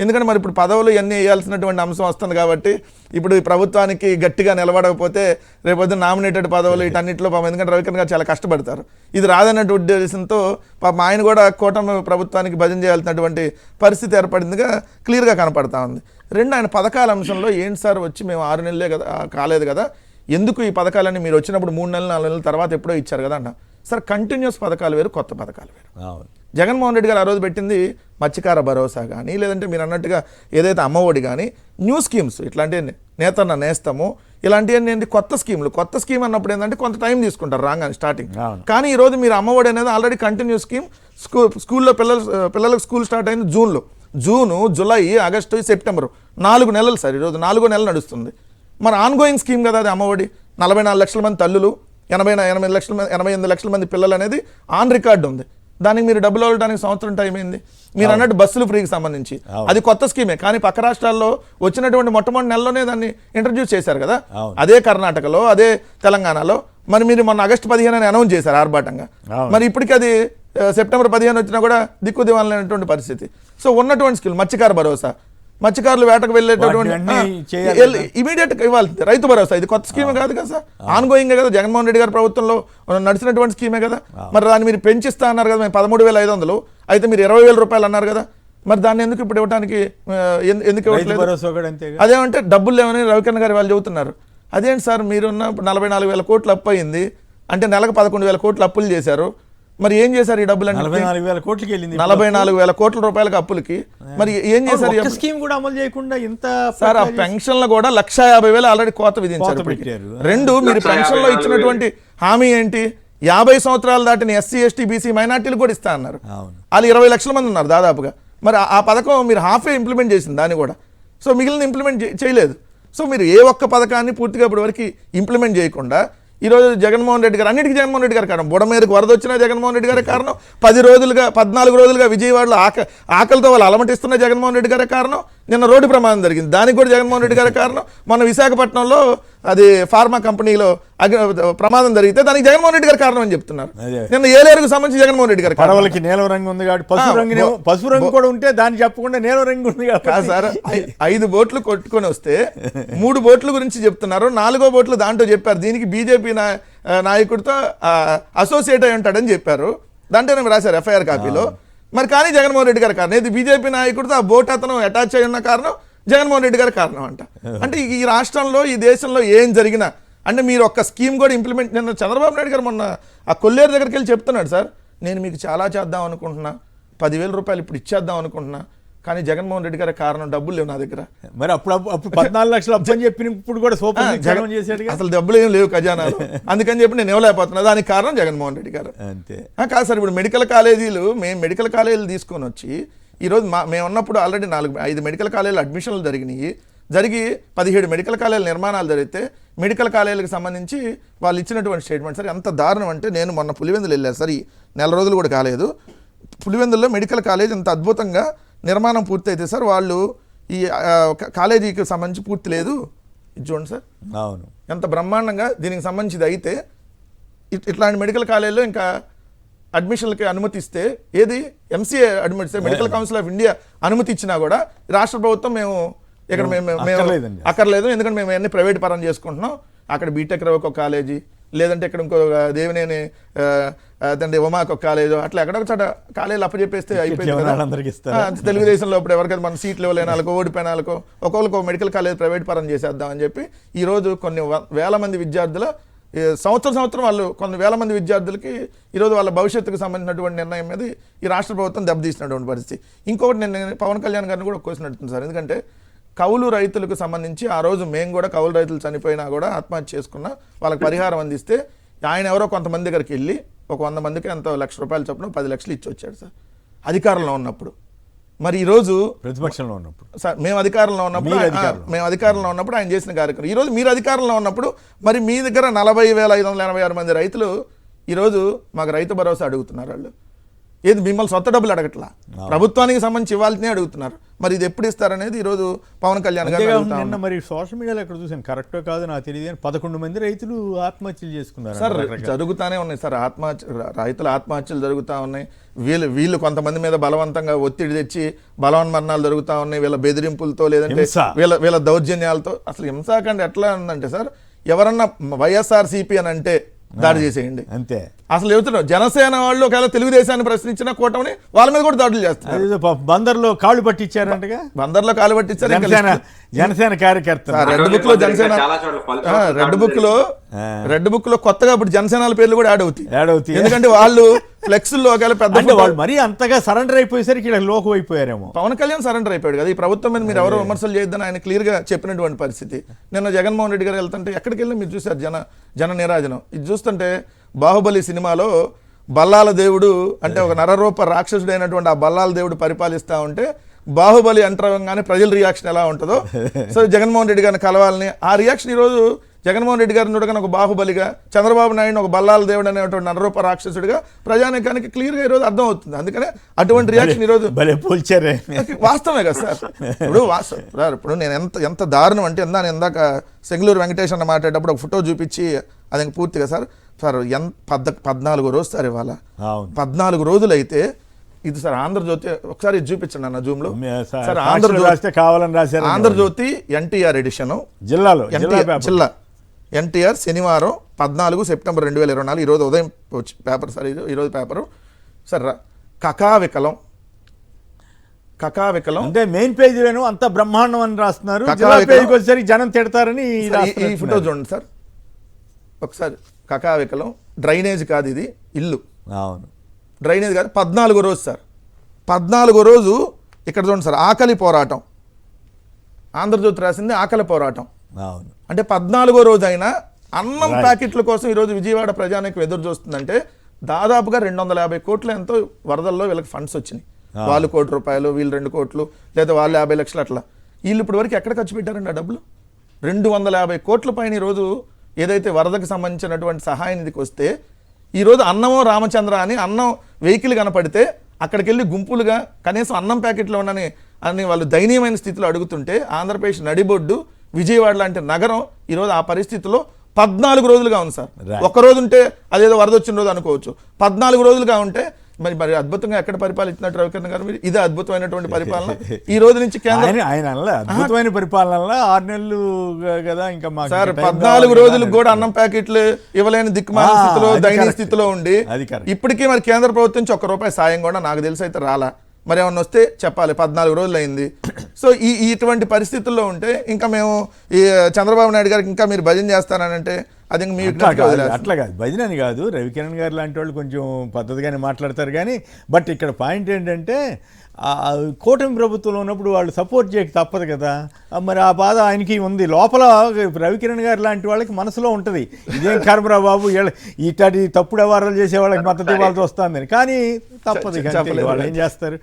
Speaker 5: ఎందుకంటే మరి ఇప్పుడు పదవులు ఇవన్నీ వేయాల్సినటువంటి అంశం వస్తుంది కాబట్టి ఇప్పుడు ఈ ప్రభుత్వానికి గట్టిగా నిలబడకపోతే రేపొద్దు నామినేటెడ్ పదవులు వీటన్నిటిలో పాపం, ఎందుకంటే రవికిరణ్ గారు చాలా కష్టపడతారు, ఇది రాదన్నట్టు ఉద్దేశంతో పాపం ఆయన కూడా కూటమి ప్రభుత్వానికి భజన చేయాల్సినటువంటి పరిస్థితి ఏర్పడిందిగా క్లియర్గా కనపడతా ఉంది. రెండు, ఆయన పథకాల అంశంలో ఏంటి సార్ వచ్చి మేము 6 నెలలే కదా కాలేదు కదా, ఎందుకు ఈ పథకాలన్నీ మీరు వచ్చినప్పుడు 3 నెలలు 4 నెలల తర్వాత ఎప్పుడో ఇచ్చారు కదా అన్న. సార్ కంటిన్యూస్ పథకాలు వేరు, కొత్త పథకాలు వేరు. జగన్మోహన్ రెడ్డి గారు ఆ రోజు పెట్టింది మత్స్యకార భరోసా కానీ, లేదంటే మీరు అన్నట్టుగా ఏదైతే అమ్మఒడి కానీ, న్యూ స్కీమ్స్ ఇట్లాంటివి నేతన్న నేస్తము ఇలాంటివన్నీ ఏంటి కొత్త స్కీములు. కొత్త స్కీమ్ అన్నప్పుడు ఏంటంటే కొంత టైం తీసుకుంటారు రాగానే స్టార్టింగ్. కానీ ఈరోజు మీరు అమ్మఒడి అనేది ఆల్రెడీ కంటిన్యూ స్కీమ్. స్కూల్లో పిల్లలకు స్కూల్ స్టార్ట్ అయింది జూను, జూలై, ఆగస్టు, సెప్టెంబరు 4 నెలలు సార్. ఈరోజు 4వ నెల నడుస్తుంది. మరి ఆన్గోయింగ్ స్కీమ్ కదా అది అమ్మఒడి. 44 లక్షల మంది తల్లులు, 88 లక్షల మంది పిల్లలు అనేది ఆన్ రికార్డు ఉంది. దానికి మీరు డబ్బులు ఇవ్వడానికి సంవత్సరం టైం అయింది. మీరు అన్నట్టు బస్సులు ఫ్రీకి సంబంధించి అది కొత్త స్కీమే, కానీ పక్క రాష్ట్రాల్లో వచ్చినటువంటి మొట్టమొదటి నెలలోనే దాన్ని ఇంట్రడ్యూస్ చేశారు కదా. అదే కర్ణాటకలో, అదే తెలంగాణలో. మరి మీరు మొన్న ఆగస్టు 15 అనౌన్స్ చేశారు ఆర్భాటంగా. మరి ఇప్పటికీ అది సెప్టెంబర్ 15 వచ్చినా కూడా దిక్కుదివాలనేటువంటి పరిస్థితి. సో ఉన్నటువంటి స్కీమ్ మత్స్యకార భరోసా, మత్స్యకారులు వేటకు వెళ్ళేటటువంటి ఇమీడియట్ గా ఇవ్వాలి. రైతు భరోసా ఇది కొత్త స్కీమే కాదు కదా సార్, ఆన్గోయింగ్ కదా, జగన్మోహన్ రెడ్డి గారి ప్రభుత్వంలో నడిచినటువంటి స్కీమే కదా. మరి దాన్ని మీరు పెంచిస్తా అన్నారు కదా, మేము 13,500 అయితే మీరు 20,000 రూపాయలు అన్నారు కదా. మరి దాన్ని ఎందుకు ఇప్పుడు ఇవ్వడానికి ఎందుకు ఇవ్వట్లేదు? అదేమంటే డబ్బులు లేవని రవికిరణ్ గారు వాళ్ళు చెబుతున్నారు. అదేంటి సార్, మీరున్న 44,000 కోట్లు అప్పు అయింది అంటే నెలకు 11,000 కోట్లు అప్పులు చేశారు. మరి ఏం చేశారు ఈ డబ్బులు?
Speaker 2: 44,000 కోట్లకి వెళ్ళింది.
Speaker 5: 44,000 కోట్ల రూపాయలకి అప్పులకి మరి ఏం చేశారు?
Speaker 2: స్కీమ్ కూడా అమలు చేయకుండా ఇంత
Speaker 5: సార్, ఆ పెన్షన్లు కూడా 1,50,000 ఆల్రెడీ కోత విధించారు. రెండు, మీరు పెన్షన్ లో ఇచ్చినటువంటి హామీ ఏంటి? 50 సంవత్సరాలు దాటిన ఎస్సీ, ఎస్టీ, బీసీ, మైనార్టీలు కూడా ఇస్తా అన్నారు. వాళ్ళు 20 లక్షల మంది ఉన్నారు దాదాపుగా. మరి ఆ పథకం మీరు హాఫే ఇంప్లిమెంట్ చేసింది దాన్ని కూడా. సో మిగిలిన ఇంప్లిమెంట్ చేయలేదు. సో మీరు ఏ ఒక్క పథకాన్ని పూర్తిగా ఇప్పటి వరకు ఇంప్లిమెంట్ చేయకుండా ఈరోజు జగన్మోహన్ రెడ్డి గారు, అన్నిటికీ జగన్మోహన్ రెడ్డి గారు కారణం. బుడమేరకు వరద వచ్చినా జగన్మోహన్ రెడ్డి గారే కారణం. 14 రోజులుగా విజయవాడలో ఆకలితో వాళ్ళు అలమటిస్తున్న జగన్మోహన్ రెడ్డి గారే కారణం. నిన్న రోడ్డు ప్రమాదం జరిగింది, దానికి కూడా జగన్మోహన్ రెడ్డి గారే కారణం. మన విశాఖపట్నంలో అది ఫార్మా కంపెనీలో ప్రమాదం జరిగితే దానికి జగన్మోహన్ రెడ్డి గారు కారణం అని చెప్తున్నారు. నిన్న ఏలేరుకు సంబంధించి జగన్మోహన్ రెడ్డి గారు
Speaker 2: పడవలకి నీలం రంగు ఉంది కాబట్టి పసుపు రంగు కూడా ఉంటే దాన్ని చెప్పకుండా నీలం రంగు ఉంది
Speaker 5: కాదు సార్. 5 బోట్లు కొట్టుకొని వస్తే 3 బోట్ల గురించి చెప్తున్నారు, 4వ బోట్లు దాంట్లో చెప్పారు దీనికి బీజేపీ నాయకుడితో అసోసియేట్ అయి ఉంటాడని చెప్పారు. దాంట్లోనే రాశారు ఎఫ్ఐఆర్ కాపీలో. మరి కానీ జగన్మోహన్ రెడ్డి గారి కారణం ఇది బీజేపీ నాయకుడితో ఆ బోట్ అతను అటాచ్ అయి ఉన్న కారణం జగన్మోహన్ రెడ్డి గారి కారణం అంట. అంటే ఈ రాష్ట్రంలో ఈ దేశంలో ఏం జరిగినా అంటే మీరు ఒక్క స్కీమ్ కూడా ఇంప్లిమెంట్. నిన్న చంద్రబాబు నాయుడు గారు మొన్న ఆ కొల్లేరు దగ్గరికి వెళ్ళి చెప్తున్నాడు, సార్ నేను మీకు చాలా చేద్దాం అనుకుంటున్నా, 10,000 రూపాయలు ఇప్పుడు ఇచ్చేద్దాం అనుకుంటున్నా, కానీ జగన్మోహన్ రెడ్డి గారి కారణం డబ్బులు లేవు నా దగ్గర.
Speaker 2: మరి అప్పుడు 14 లక్షలు అప్పు అని చెప్పి ఇప్పుడు కూడా జగన్ చేశాడు,
Speaker 5: అసలు డబ్బులు ఏం లేవు ఖజానాలు, అందుకని చెప్పి నేను ఇవ్వలేకపోతున్నా. దానికి కారణం జగన్మోహన్ రెడ్డి గారు.
Speaker 2: అంతే
Speaker 5: కాదు సార్, ఇప్పుడు మేము మెడికల్ కాలేజీలు తీసుకొని వచ్చి ఈరోజు మేము ఉన్నప్పుడు ఆల్రెడీ 5 మెడికల్ కాలేజీలు అడ్మిషన్లు జరిగి 17 మెడికల్ కాలేజీల నిర్మాణాలు జరిగితే మెడికల్ కాలేజీలకు సంబంధించి వాళ్ళు ఇచ్చినటువంటి స్టేట్మెంట్ సార్ ఎంత దారుణం అంటే, నేను మొన్న పులివెందులు వెళ్ళాను సార్, ఈ నెల రోజులు కూడా కాలేదు. పులివెందుల్లో మెడికల్ కాలేజ్ ఎంత అద్భుతంగా నిర్మాణం పూర్తయితే సార్, వాళ్ళు ఈ కాలేజీకి సంబంధించి పూర్తి లేదు. ఇది చూడండి సార్,
Speaker 2: అవును
Speaker 5: ఎంత బ్రహ్మాండంగా దీనికి సంబంధించింది. అయితే ఇట్లాంటి మెడికల్ కాలేజీలో ఇంకా అడ్మిషన్లకి అనుమతి ఇస్తే ఏది MCA admit medical council of India అనుమతి ఇచ్చినా కూడా రాష్ట్ర ప్రభుత్వం మేము ఇక్కడ మేము అక్కర్లేదు, ఎందుకంటే మేము అన్ని ప్రైవేట్ పరం చేసుకుంటున్నాం. అక్కడ బీటెక్ రవికి ఒక కాలేజీ, లేదంటే ఇక్కడ ఇంకో దేవినేని ఉమాకు ఒక కాలేజు, అట్లా ఎక్కడొక చోట కాలేజీలు అప్పచెప్పేస్తే అయిపోయింది కదా. తెలుగుదేశంలో ఇప్పుడు ఎవరికైతే మన సీట్లు ఇవ్వలేని వాళ్ళకో ఓడిపోయిన వాళ్ళకో ఒక్కొక్కరికి మెడికల్ కాలేజ్ ప్రైవేట్ పరం చేసేద్దాం అని చెప్పి ఈరోజు కొన్ని వేల మంది విద్యార్థుల సంవత్సరం వాళ్ళు కొన్ని వేల మంది విద్యార్థులకి ఈరోజు వాళ్ళ భవిష్యత్తుకు సంబంధించినటువంటి నిర్ణయం మీద ఈ రాష్ట్ర ప్రభుత్వం దెబ్బతీసినటువంటి పరిస్థితి. ఇంకొకటి నేను పవన్ కళ్యాణ్ గారిని కూడా క్వశ్చన్ అడుగుతుంది సార్, ఎందుకంటే కౌలు రైతులకు సంబంధించి ఆ రోజు మేము కూడా కౌలు రైతులు చనిపోయినా కూడా ఆత్మహత్య చేసుకున్నా వాళ్ళకి పరిహారం అందిస్తే ఆయన ఎవరో కొంతమంది దగ్గరికి వెళ్ళి ఒక 100 మందికి ఎంత ₹1,00,000 చొప్పున 10 లక్షలు ఇచ్చి వచ్చాడు సార్ అధికారంలో ఉన్నప్పుడు. మరి ఈరోజు
Speaker 2: ప్రతిపక్షంలో ఉన్నప్పుడు
Speaker 5: సార్ మేము అధికారంలో ఉన్నప్పుడు ఆయన చేసిన కార్యక్రమం. ఈరోజు మీరు అధికారంలో ఉన్నప్పుడు మరి మీ దగ్గర 40,586 మంది రైతులు ఈరోజు మాకు రైతు భరోసా అడుగుతున్నారు. వాళ్ళు ఏది మిమ్మల్ని సొంత డబ్బులు అడగట్లా, ప్రభుత్వానికి సంబంధించి ఇవ్వాల్సినే అడుగుతున్నారు. మరి ఇది ఎప్పుడు ఇస్తారనేది ఈరోజు పవన్ కళ్యాణ్ గారు
Speaker 2: నిన్న మరి సోషల్ మీడియాలో ఎక్కడ చూసాను, కరెక్టో కాదు నాకు తెలియదు, 11 మంది రైతులు ఆత్మహత్యలు చేసుకున్నారు
Speaker 5: సార్. జరుగుతానే ఉన్నాయి సార్, రైతుల ఆత్మహత్యలు జరుగుతూ ఉన్నాయి. వీళ్ళు కొంతమంది మీద బలవంతంగా ఒత్తిడి తెచ్చి బలవన్మరణాలు జరుగుతూ ఉన్నాయి, వీళ్ళ బెదిరింపులతో లేదంటే వీళ్ళ దౌర్జన్యాలతో. అసలు హింసాకాండ ఎట్లా ఉందంటే సార్, ఎవరన్నా వైఎస్ఆర్సీపీ అని అంటే దాడి చేసేయండి అంతే. అసలు చెబుతున్నారు జనసేన వాళ్ళు ఒకవేళ తెలుగుదేశాన్ని ప్రశ్నించిన కూటమిని వాళ్ళ మీద కూడా దాడులు చేస్తారు.
Speaker 2: బందర్లో కాళ్ళు పట్టించారంటగా,
Speaker 5: బందర్లో కాళ్ళు పట్టించారు
Speaker 2: జనసేన కార్యకర్త.
Speaker 5: రెడ్ బుక్ లో జనసేన రెడ్ బుక్ లో కొత్తగా ఇప్పుడు జనసేన పేర్లు కూడా యాడ్ అవుతాయి. ఎందుకంటే వాళ్ళు ఫ్లెక్స్లో ఒకవేళ పెద్ద
Speaker 2: వాళ్ళు మరీ అంతగా సరెండర్ అయిపోయేసరికి ఇక్కడ లోకం అయిపోయారేమో.
Speaker 5: పవన్ కళ్యాణ్ సరెండర్ అయిపోయాడు కదా, ఈ ప్రభుత్వం మీద మీరు ఎవరో విమర్శలు చేయొద్దని ఆయన క్లియర్ గా చెప్పినటువంటి పరిస్థితి. నిన్న జగన్మోహన్ రెడ్డి గారు వెళ్తుంటే ఎక్కడికి వెళ్ళి మీరు చూసారు జన నీరాజనం. ఇది చూస్తుంటే బాహుబలి సినిమాలో బల్లాల దేవుడు అంటే ఒక నరరూప రాక్షసుడు అయినటువంటి ఆ బల్లాల దేవుడు పరిపాలిస్తూ ఉంటే బాహుబలి అంటరంగానే ప్రజల రియాక్షన్ ఎలా ఉంటుందో, సో జగన్మోహన్ రెడ్డి గారిని కలవాలని ఆ రియాక్షన్ ఈరోజు జగన్మోహన్ రెడ్డి గారిని చూడగానే ఒక బాహుబలిగా, చంద్రబాబు నాయుడు ఒక బల్లాల దేవుడు అనేటువంటి నరరూప రాక్షసుడిగా ప్రజానికానికి క్లియర్గా ఈరోజు అర్థం అవుతుంది. అందుకనే అటువంటి రియాక్షన్ ఈరోజు వాస్తవమే కదా సార్. ఇప్పుడు నేను ఎంత దారుణం అంటే ఇందాక సెంగులూరు వెంకటేష్ అన్న మాట్లాడేటప్పుడు ఒక ఫోటో చూపించి అది ఇంకా పూర్తిగా సార్ 14 రోజు సార్ ఇవాళ 14 రోజులు అయితే ఇది సార్ ఆంధ్రజ్యోతి ఒకసారి చూపించండి అన్న జూమ్ లో సార్. ఆంధ్రజ్యోతి ఎన్టీఆర్ ఎడిషన్ జిల్లా ఎన్టీఆర్ శనివారం 14 సెప్టెంబర్ 2024 ఈరోజు ఉదయం పేపర్ సార్. ఈరోజు పేపరు సార్ కకావికలం అంటే మెయిన్ పేజీలోనూ అంత బ్రహ్మాండం అని రాస్తున్నారు, జనం తిడతారని. ఈ ఫోటో చూడండి సార్ ఒకసారి. కకావికలం డ్రైనేజ్ కాదు, ఇది ఇల్లు. అవును, డ్రైనేజ్ కాదు. 14 రోజు సార్, 14 రోజు ఇక్కడ చూడండి సార్. ఆకలి పోరాటం, ఆంధ్రజ్యోతి రాసింది ఆకలి పోరాటం. అవును, అంటే 14 రోజు అయినా అన్నం ప్యాకెట్ల కోసం ఈరోజు విజయవాడ ప్రజానికి ఎదురు చూస్తుందంటే దాదాపుగా 250 కోట్లు ఎంతో వరదల్లో వీళ్ళకి ఫండ్స్ వచ్చినాయి. వాళ్ళు 1 కోటి రూపాయలు, వీళ్ళు 2 కోట్లు, లేదా వాళ్ళు 50 లక్షలు, అట్లా. వీళ్ళు ఇప్పటి వరకు ఎక్కడ ఖర్చు పెట్టారండి ఆ డబ్బులు? 250 కోట్ల పైన ఈరోజు ఏదైతే వరదకు సంబంధించినటువంటి సహాయ నిధికి వస్తే, ఈరోజు అన్నమో రామచంద్ర అని అన్నం వెహికల్ కనపడితే అక్కడికి వెళ్ళి గుంపులుగా కనీసం అన్నం ప్యాకెట్లో ఉండని అని వాళ్ళు దయనీయమైన స్థితిలో అడుగుతుంటే ఆంధ్రప్రదేశ్ నడిబొడ్డు విజయవాడ లాంటి నగరం ఈరోజు ఆ పరిస్థితిలో 14 రోజులుగా ఉంది సార్. ఒక్కరోజు ఉంటే అదేదో వరద వచ్చిన రోజు అనుకోవచ్చు, 14 రోజులుగా ఉంటే మరి అద్భుతంగా ఎక్కడ పరిపాలించినట్టు రవికిరణ్ గారు మీరు? ఇదే అద్భుతమైనటువంటి పరిపాలన ఈ రోజు నుంచి ఆయన అద్భుతమైన పరిపాలన. 6 నెలలు కదా ఇంకా సార్, 14 రోజులకు కూడా అన్నం ప్యాకెట్లు ఇవ్వలేని దిక్కుమాల స్థితిలో, దయనీయ స్థితిలో ఉండి ఇప్పటికీ మరి కేంద్ర ప్రభుత్వం నుంచి ₹1 సాయం కూడా నాకు తెలిసి అయితే రాలా. మరి ఏమన్నా వస్తే చెప్పాలి, 14 రోజులు అయింది. సో ఇటువంటి పరిస్థితుల్లో ఉంటే ఇంకా మేము ఈ చంద్రబాబు నాయుడు గారికి ఇంకా మీరు భజన చేస్తానంటే అది మీ అట్లా కాదు, భజన అని కాదు. రవికిరణ్ గారు లాంటి వాళ్ళు కొంచెం పద్ధతిగానే మాట్లాడతారు కానీ, బట్ ఇక్కడ పాయింట్ ఏంటంటే కూటమి ప్రభుత్వంలో ఉన్నప్పుడు వాళ్ళు సపోర్ట్ చేయక తప్పదు కదా. మరి ఆ బాధ ఆయనకి ఉంది లోపల. రవికిరణ్ గారు లాంటి వాళ్ళకి మనసులో ఉంటుంది, ఇదేం కర్మరా బాబు, ఇట్లాంటి తప్పుడు వ్యవహారాలు చేసే వాళ్ళకి మద్దతు ఇవ్వాల్సి వస్తుందని. కానీ తప్పదు, వాళ్ళు ఏం చేస్తారు.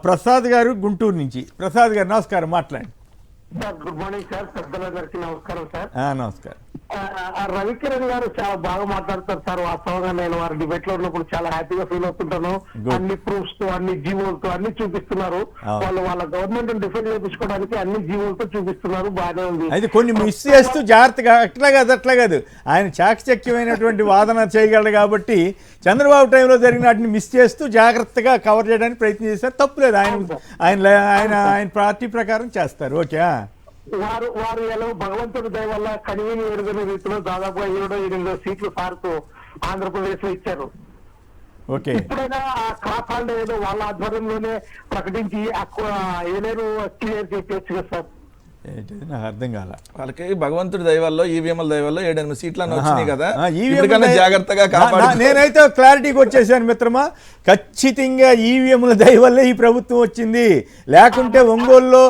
Speaker 5: ప్రసాద్ గారు గుంటూరు నుంచి. ప్రసాద్ గారు నమస్కారం, మాట్లాడండి.
Speaker 8: Good morning sir. పెద్దల గారికి నమస్కారం సార్.
Speaker 2: నమస్కారం.
Speaker 8: రవికిరణ్ గారు చాలా బాగా మాట్లాడతారు సార్. వాస్తవంగా నేను వారి డిబేట్ లో ఉన్నప్పుడు చాలా హ్యాపీగా ఫీల్ అవుతుంటాను. అన్ని ప్రూఫ్స్ తో, అన్ని జీవోలతో అన్ని చూపిస్తున్నారు. వాళ్ళు వాళ్ళ గవర్నమెంట్ డిఫెండ్ చేయించుకోవడానికి అన్ని జీవోలతో చూపిస్తున్నారు. బాగానే ఉంది. అయితే కొన్ని మిస్ చేస్తూ జాగ్రత్తగా, అట్లా కాదు ఆయన చాకచక్యమైనటువంటి వాదన చేయగలడు కాబట్టి చంద్రబాబు టైంలో జరిగిన వాటిని మిస్ చేస్తూ జాగ్రత్తగా కవర్ చేయడానికి ప్రయత్నం చేస్తారు. తప్పులేదు, ఆయన పార్టీ ప్రకారం చేస్తారు. ఓకే, వారు ఎలా భగవంతుడి దయ వల్ల కనివిని ఎరుగని రీతిలో దాదాపుగా 7-8 సీట్లు సార్కు ఆంధ్రప్రదేశ్ లో ఇచ్చారు. ఇప్పుడైనా ఆ క్రాప్ హాల్డ్ ఏదో వాళ్ళ ఆధ్వర్యంలోనే ప్రకటించి ఏలేరు క్లియర్ చేయొచ్చు కదా సార్.
Speaker 2: నాకు అర్థం కాల.
Speaker 5: వాళ్ళకి భగవంతుడి దయ వల్ల, ఈవీఎంల దయ వల్ల 7-8 సీట్లను వచ్చినాయి కదా, జాగ్రత్తగా.
Speaker 2: నేనైతే క్లారిటీకి వచ్చేసాను మిత్రమా. ఖచ్చితంగా ఈవీఎంల దయ వల్లే ఈ ప్రభుత్వం వచ్చింది. లేకుంటే ఒంగోలులో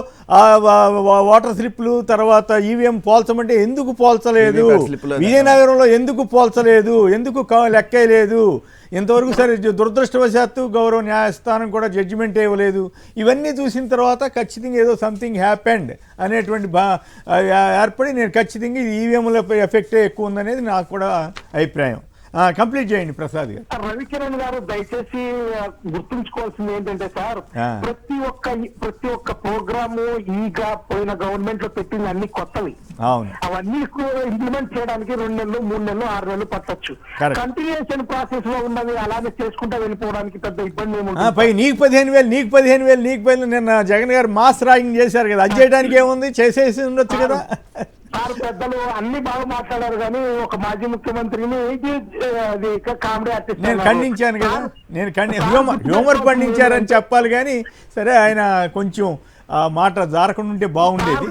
Speaker 2: వాటర్ స్లిప్లు, తర్వాత ఈవీఎం పోల్చమంటే ఎందుకు పోల్చలేదు, విజయనగరంలో ఎందుకు పోల్చలేదు, ఎందుకు లెక్కలేదు ఇంతవరకు. సరే, దురదృష్టవశాత్తు గౌరవ న్యాయస్థానం కూడా జడ్జిమెంట్ ఇవ్వలేదు. ఇవన్నీ చూసిన తర్వాత ఖచ్చితంగా ఏదో సంథింగ్ హ్యాపెండ్ అనేటువంటి ఏర్పడి నేను ఖచ్చితంగా ఇది ఈవీఎంల ఎఫెక్టే ఎక్కువ ఉందనేది నాకు కూడా అభిప్రాయం. కంప్లీట్ చేయండి ప్రసాద్ గారు.
Speaker 9: రవికిరణ్ గారు దయచేసి గుర్తుంచుకోవాల్సింది ఏంటంటే సార్, ప్రతి ఒక్క ప్రోగ్రాము ఈగా పోయిన గవర్నమెంట్ లో పెట్టింది అన్ని కొత్తవి.
Speaker 2: అవును,
Speaker 9: అవన్నీ ఇంప్లిమెంట్ చేయడానికి 2 నెలలు 3 నెలలు 6 నెలలు పట్టొచ్చు. కంటిన్యూషన్ ప్రాసెస్ లో ఉన్నది అలాగే చేసుకుంటా వెళ్ళిపోవడానికి పెద్ద ఇబ్బంది ఏముంటుంది.
Speaker 2: నీకు 15,000 నిన్న జగన్ గారు మాస్ ర్యాగింగ్ చేశారు కదా, అది చేయడానికి ఏముంది, చేసేసి ఉండొచ్చు కదా.
Speaker 9: సార్ పెద్దలు అన్ని బాగా మాట్లాడారు కానీ ఒక మాజీ ముఖ్యమంత్రిని కామెడీ ఆర్టిస్ట్
Speaker 2: నేను ఖండించాను కదా, హ్యూమర్ పండించారని చెప్పాలి కానీ సరే, ఆయన కొంచెం ఆ మాట జారకుండా ఉంటే బాగుండేది.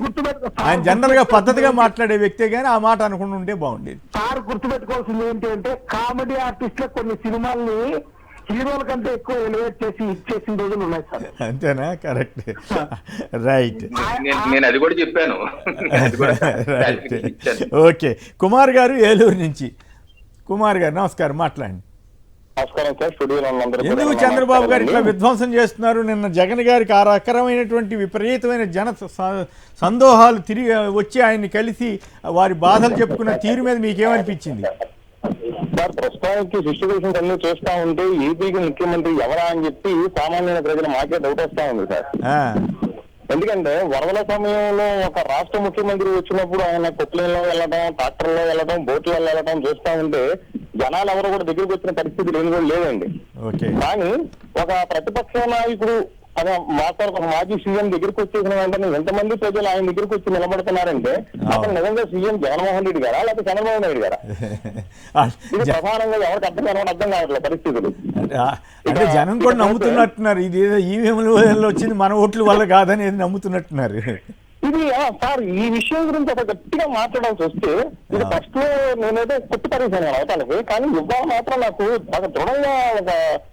Speaker 2: ఆయన జనరల్ గా పద్ధతిగా మాట్లాడే వ్యక్తే కానీ ఆ మాట అనకుండా ఉంటే బాగుండేది.
Speaker 9: సార్ గుర్తుపెట్టుకోవాల్సింది ఏంటి అంటే, కామెడీ ఆర్టిస్ట్ లో కొన్ని సినిమాల్ని హీరోల కంటే ఎక్కువ ఎలివేట్ చేసి ఇచ్చేసిన రోజులు ఉన్నాయి సార్.
Speaker 2: అంతేనా? Correct, right.
Speaker 7: నేను అది కూడా చెప్పాను.
Speaker 2: ఓకే, కుమార్ గారు ఏలూరు నుంచి. కుమార్ గారు నమస్కారం, మాట్లాడండి.
Speaker 6: నమస్కారం సార్. స్టూడియోలో
Speaker 2: ఎందుకు చంద్రబాబు గారు ఇట్లా విధ్వంసం చేస్తున్నారు? నిన్న జగన్ గారికి ఆ రకరమైనటువంటి విపరీతమైన జన సందోహాలు తిరిగి వచ్చి ఆయన్ని కలిసి వారి బాధలు చెప్పుకున్న తీరు మీద మీకేమనిపించింది?
Speaker 6: సార్, ప్రస్తుతానికి సిచ్యువేషన్స్ అన్ని చూస్తా ఉంటే ఏపీకి ముఖ్యమంత్రి ఎవరా అని చెప్పి సామాన్య ప్రజలు మాకే డౌట్ వస్తా ఉంది సార్. ఎందుకంటే వరదల సమయంలో ఒక రాష్ట్ర ముఖ్యమంత్రి వచ్చినప్పుడు ఆయన కుట్లైన్లో వెళ్ళడం, ట్రాక్టర్లో వెళ్ళడం, బోట్లో వెళ్ళడం చూస్తా ఉంటే జనాలు ఎవరు కూడా దగ్గరికి వచ్చిన పరిస్థితి లేదండి. కానీ ఒక ప్రతిపక్ష నాయకుడు మాట్లాడు ఒక మాజీ సీఎం దగ్గరికి వచ్చేసిన వెంటనే ఎంతమంది ప్రజలు ఆయన దగ్గరికి వచ్చి నిలబడుతున్నారంటే అసలు నిజంగా సీఎం జగన్మోహన్ రెడ్డి గారా లేకపోతే చంద్రబాబు నాయుడు గారా? ఇది ప్రధానంగా ఎవరికి అర్థం కావట్లేదు పరిస్థితులు.
Speaker 2: అంటే జనం కూడా నమ్ముతున్నట్టున్నారు, ఇది ఈవీఎంల వల్ల వచ్చింది మన ఓట్ల వల్ల కాదని నమ్ముతున్నట్టున్నారు.
Speaker 6: ఇది సార్, ఈ విషయం గురించి ఒక గట్టిగా మాట్లాడాల్సి వస్తే ఇది ఫస్ట్ లో నేనైతే కొట్టు పరిశాను అవతాలకి, కానీ ఇవాళ మాత్రం నాకు ఒక దృఢంగా ఒక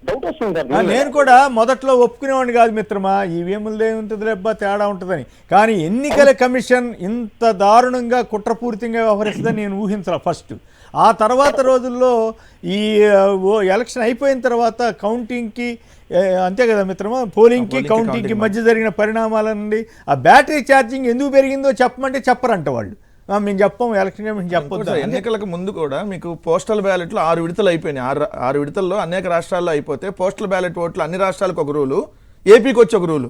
Speaker 6: డౌట్ వస్తుంది సార్.
Speaker 2: నేను కూడా మొదట్లో ఒప్పుకునేవాడిని కాదు మిత్రమా, ఈవీఎంలదే ఉంటుంది లేబ్బా తేడా ఉంటుందని. కానీ ఎన్నికల కమిషన్ ఇంత దారుణంగా కుట్రపూరితంగా వ్యవహరిస్తుందని నేను ఊహించాలి ఫస్ట్. ఆ తర్వాత రోజుల్లో ఈ ఎలక్షన్ అయిపోయిన తర్వాత కౌంటింగ్కి, అంతే కదా మిత్రమా, పోలింగ్కి కౌంటింగ్కి మధ్య జరిగిన పరిణామాల నుండి ఆ బ్యాటరీ ఛార్జింగ్ ఎందుకు పెరిగిందో చెప్పమంటే చెప్పరంట వాళ్ళు. మేము చెప్పాము, ఎలక్షన్ కమిషన్ చెప్పొద్దు.
Speaker 5: ఎన్నికలకు ముందు కూడా మీకు పోస్టల్ బ్యాలెట్లు 6 విడతలు అయిపోయినాయి. 6 విడతల్లో అనేక రాష్ట్రాల్లో అయిపోతే పోస్టల్ బ్యాలెట్ ఓట్లు అన్ని రాష్ట్రాలకు ఒక రూలు, ఏపీకి వచ్చి ఒక రూలు,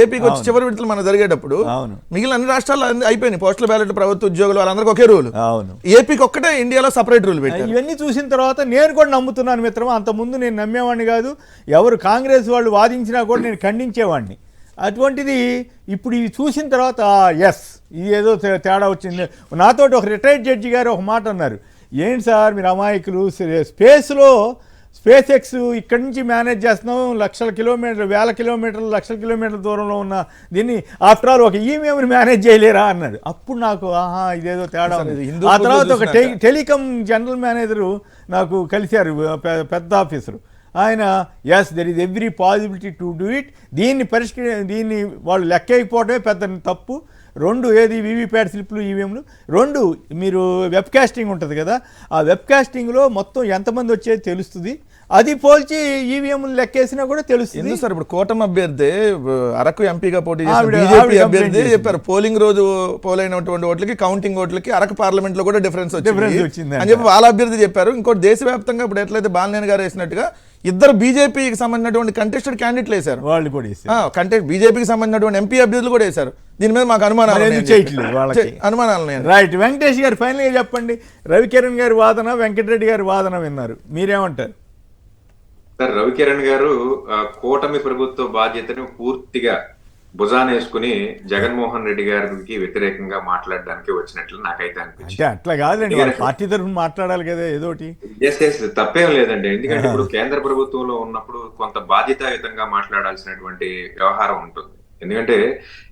Speaker 5: ఏపీకి వచ్చి చివరి విడతలు మనం జరిగేటప్పుడు మిగిలిన అన్ని రాష్ట్రాల్లో అయిపోయినాయి. పోస్టల్ బ్యాలెట్ ప్రభుత్వ ఉద్యోగులు వాళ్ళందరికీ ఒకే రూల్, ఏపీకి ఒక్కటే ఇండియాలో సపరేట్ రూల్ పెట్టారు.
Speaker 2: ఇవన్నీ చూసిన తర్వాత నేను కూడా నమ్ముతున్నాను మిత్రమా. అంతకుముందు నేను నమ్మేవాడిని కాదు, ఎవరు కాంగ్రెస్ వాళ్ళు వాదించినా కూడా నేను ఖండించేవాడిని. అటువంటిది ఇప్పుడు ఇవి చూసిన తర్వాత ఎస్, ఇది ఏదో తేడా వచ్చింది. నాతోటి ఒక రిటైర్డ్ జడ్జి గారు ఒక మాట అన్నారు, ఏంటి సార్ మీరు అమాయకులు, స్పేస్ ఎక్స్ ఇక్కడి నుంచి మేనేజ్ చేస్తున్నాం, లక్షల కిలోమీటర్లు, వేల కిలోమీటర్లు, లక్షల కిలోమీటర్ల దూరంలో ఉన్న దీన్ని ఆఫ్టర్ ఆల్ ఒక ఈవీఎంని మేనేజ్ చేయలేరా అన్నాడు. అప్పుడు నాకు ఇదేదో తేడా ఉంది. ఆ తర్వాత ఒక టెలికాం జనరల్ మేనేజరు నాకు కలిశారు, పెద్ద ఆఫీసరు. ఆయన yes there is every possibility to do it, దీన్ని వాళ్ళు లెక్క అయిపోవడమే పెద్ద తప్పు. 2 ఏది వీవీప్యాట్ స్లిప్లు, ఈవీఎంలు 2, మీరు వెబ్ కాస్టింగ్ ఉంటుంది కదా, ఆ వెబ్ కాస్టింగ్లో మొత్తం ఎంతమంది వచ్చేది తెలుస్తుంది, అది పోల్చి ఈవీఎంలు లెక్కేసినా కూడా తెలుస్తుంది.
Speaker 5: సార్ ఇప్పుడు కూటమి అభ్యర్థి అరకు ఎంపీగా పోటీ చేసిన బీజేపీ అభ్యర్థి చెప్పారు, పోలింగ్ రోజు పోలైనటువంటి ఓట్లకి కౌంటింగ్ ఓట్లకి అరకు పార్లమెంట్ లో కూడా డిఫరెన్స్ వచ్చింది అని చెప్పి వాళ్ళ అభ్యర్థి చెప్పారు. ఇంకోటి దేశవ్యాప్తంగా ఇప్పుడు ఎట్లయితే బాలినేని గారు వేసినట్టుగా ఇద్దరు బీజేపీకి సంబంధించినటువంటి కంటెస్టెడ్ క్యాండిడేట్లు వేశారు,
Speaker 2: వాళ్ళు కూడా
Speaker 5: బీజేపీకి సంబంధించినటువంటి ఎంపీ అభ్యర్థులు కూడా వేశారు. దీని మీద మాకు అనుమానాలు.
Speaker 2: రైట్, వెంకటేష్ గారు ఫైనల్గా చెప్పండి, రవికిరణ్ గారి వాదన, వెంకటరెడ్డి గారి వాదన విన్నారు, మీరేమంటారు?
Speaker 4: సార్, రవికిరణ్ గారు కూటమి ప్రభుత్వ బాధ్యతను పూర్తిగా భుజాన వేసుకుని జగన్మోహన్ రెడ్డి గారికి వ్యతిరేకంగా మాట్లాడడానికి వచ్చినట్లు నాకైతే అనిపించింది.
Speaker 2: అట్లా కాదండి, పార్టీ తరఫున మాట్లాడాలి కదా ఏదోటి.
Speaker 4: తప్పేం లేదండి, ఎందుకంటే ఇప్పుడు కేంద్ర ప్రభుత్వంలో ఉన్నప్పుడు కొంత బాధ్యతాయుతంగా మాట్లాడాల్సినటువంటి వ్యవహారం ఉంటుంది. ఎందుకంటే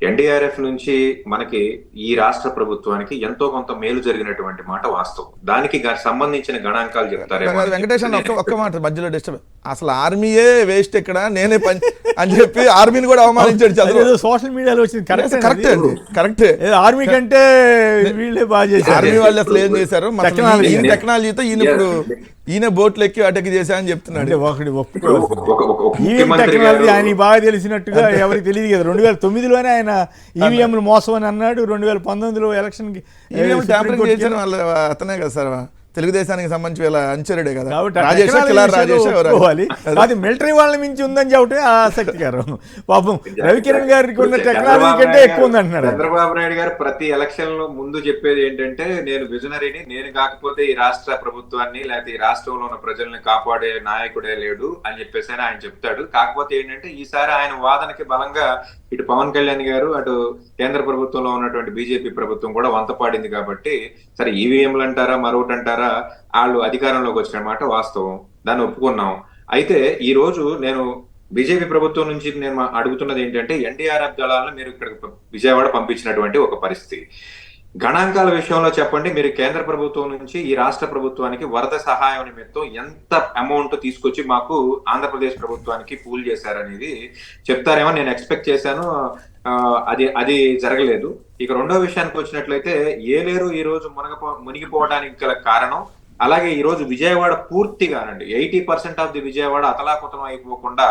Speaker 4: ఎన్డీఆర్ఎఫ్ నుంచి మనకి ఈ రాష్ట్ర ప్రభుత్వానికి ఎంతో కొంత మేలు జరిగినటువంటి మాట వాస్తవం. దానికి సంబంధించిన గణాంకాలు చెప్తారు.
Speaker 5: వెంకటేష్ ఒక్క మాట మధ్యలో డిస్టర్బ్, అసలు ఆర్మీయే వేస్ట్ ఇక్కడ, నేనే అని చెప్పి ఆర్మీని కూడా అవమానించాడు.
Speaker 2: సోషల్ మీడియాలో వచ్చింది.
Speaker 5: కరెక్ట్ అండి, కరెక్ట్.
Speaker 2: ఆర్మీ కంటే వీళ్ళే బాగా చేశారు.
Speaker 5: ఆర్మీ వాళ్ళు అసలు ఏం చేశారు, టెక్నాలజీతో ఈయన బోట్లు ఎక్కి అటాక్ చేశా అని చెప్తున్నాడు.
Speaker 2: ఒకటి టెక్నాలజీ ఆయన బాగా తెలిసినట్టుగా ఎవరికి తెలియదు కదా. 2009లోనే ఆయన ఈవీఎంలు మోసం అని అన్నాడు, 2019లో ఎలక్షన్ కి
Speaker 5: ఈవీఎం ట్యాంపరింగ్ చేశారు అతనే కదా సార్ తెలుగుదేశానికి సంబంధించి వీళ్ళ అంచెరుడే కదా,
Speaker 2: కాబట్టి
Speaker 5: రాజేష్ కిలార్ రాజేష్
Speaker 2: ఒప్పుకోవాలి. అది మిలిటరీ వాళ్ళని మించి ఉందని చెప్పటే ఆసక్తికరం. పాపం రవికిరణ్ గారికి ఉన్న టెక్నాలజీ కంటే ఎక్కువ ఉంది అంటున్నారు.
Speaker 4: చంద్రబాబు నాయుడు గారు ప్రతి ఎలక్షన్ లో ముందు చెప్పేది ఏంటంటే నేను విజనరీని, నేను కాకపోతే ఈ రాష్ట్ర ప్రభుత్వాన్ని లేకపోతే ఈ రాష్ట్రంలో ఉన్న ప్రజల్ని కాపాడే నాయకుడే లేడు అని చెప్పేసి ఆయన చెప్తాడు. కాకపోతే ఏంటంటే ఈసారి ఆయన వాదనకి బలంగా ఇటు పవన్ కళ్యాణ్ గారు అటు కేంద్ర ప్రభుత్వంలో ఉన్నటువంటి బీజేపీ ప్రభుత్వం కూడా వంతపాడింది. కాబట్టి సరే ఈవీఎంలు అంటారా మరొకటి అంటారా, వాళ్ళు అధికారంలోకి వచ్చిన మాట వాస్తవం, దాన్ని ఒప్పుకున్నాం. అయితే ఈ రోజు నేను బీజేపీ ప్రభుత్వం నుంచి నేను అడుగుతున్నది ఏంటంటే ఎన్డీఆర్ఎఫ్ దళాలను మీరు ఇక్కడ విజయవాడ పంపించినటువంటి ఒక పరిస్థితి, గణాంకాల విషయంలో చెప్పండి. మీరు కేంద్ర ప్రభుత్వం నుంచి ఈ రాష్ట్ర ప్రభుత్వానికి వరద సహాయం నిమిత్తం ఎంత అమౌంట్ తీసుకొచ్చి మాకు ఆంధ్రప్రదేశ్ ప్రభుత్వానికి పూల్ చేశారనేది చెప్తారేమో నేను ఎక్స్పెక్ట్ చేశాను. అది జరగలేదు. ఇక రెండో విషయానికి వచ్చినట్లయితే ఏలేరు ఈ రోజు మునిగిపోవడానికి గల కారణం, అలాగే ఈ రోజు విజయవాడ పూర్తిగానండి 80% ఆఫ్ ది విజయవాడ అతలాకుతలం అయిపోకుండా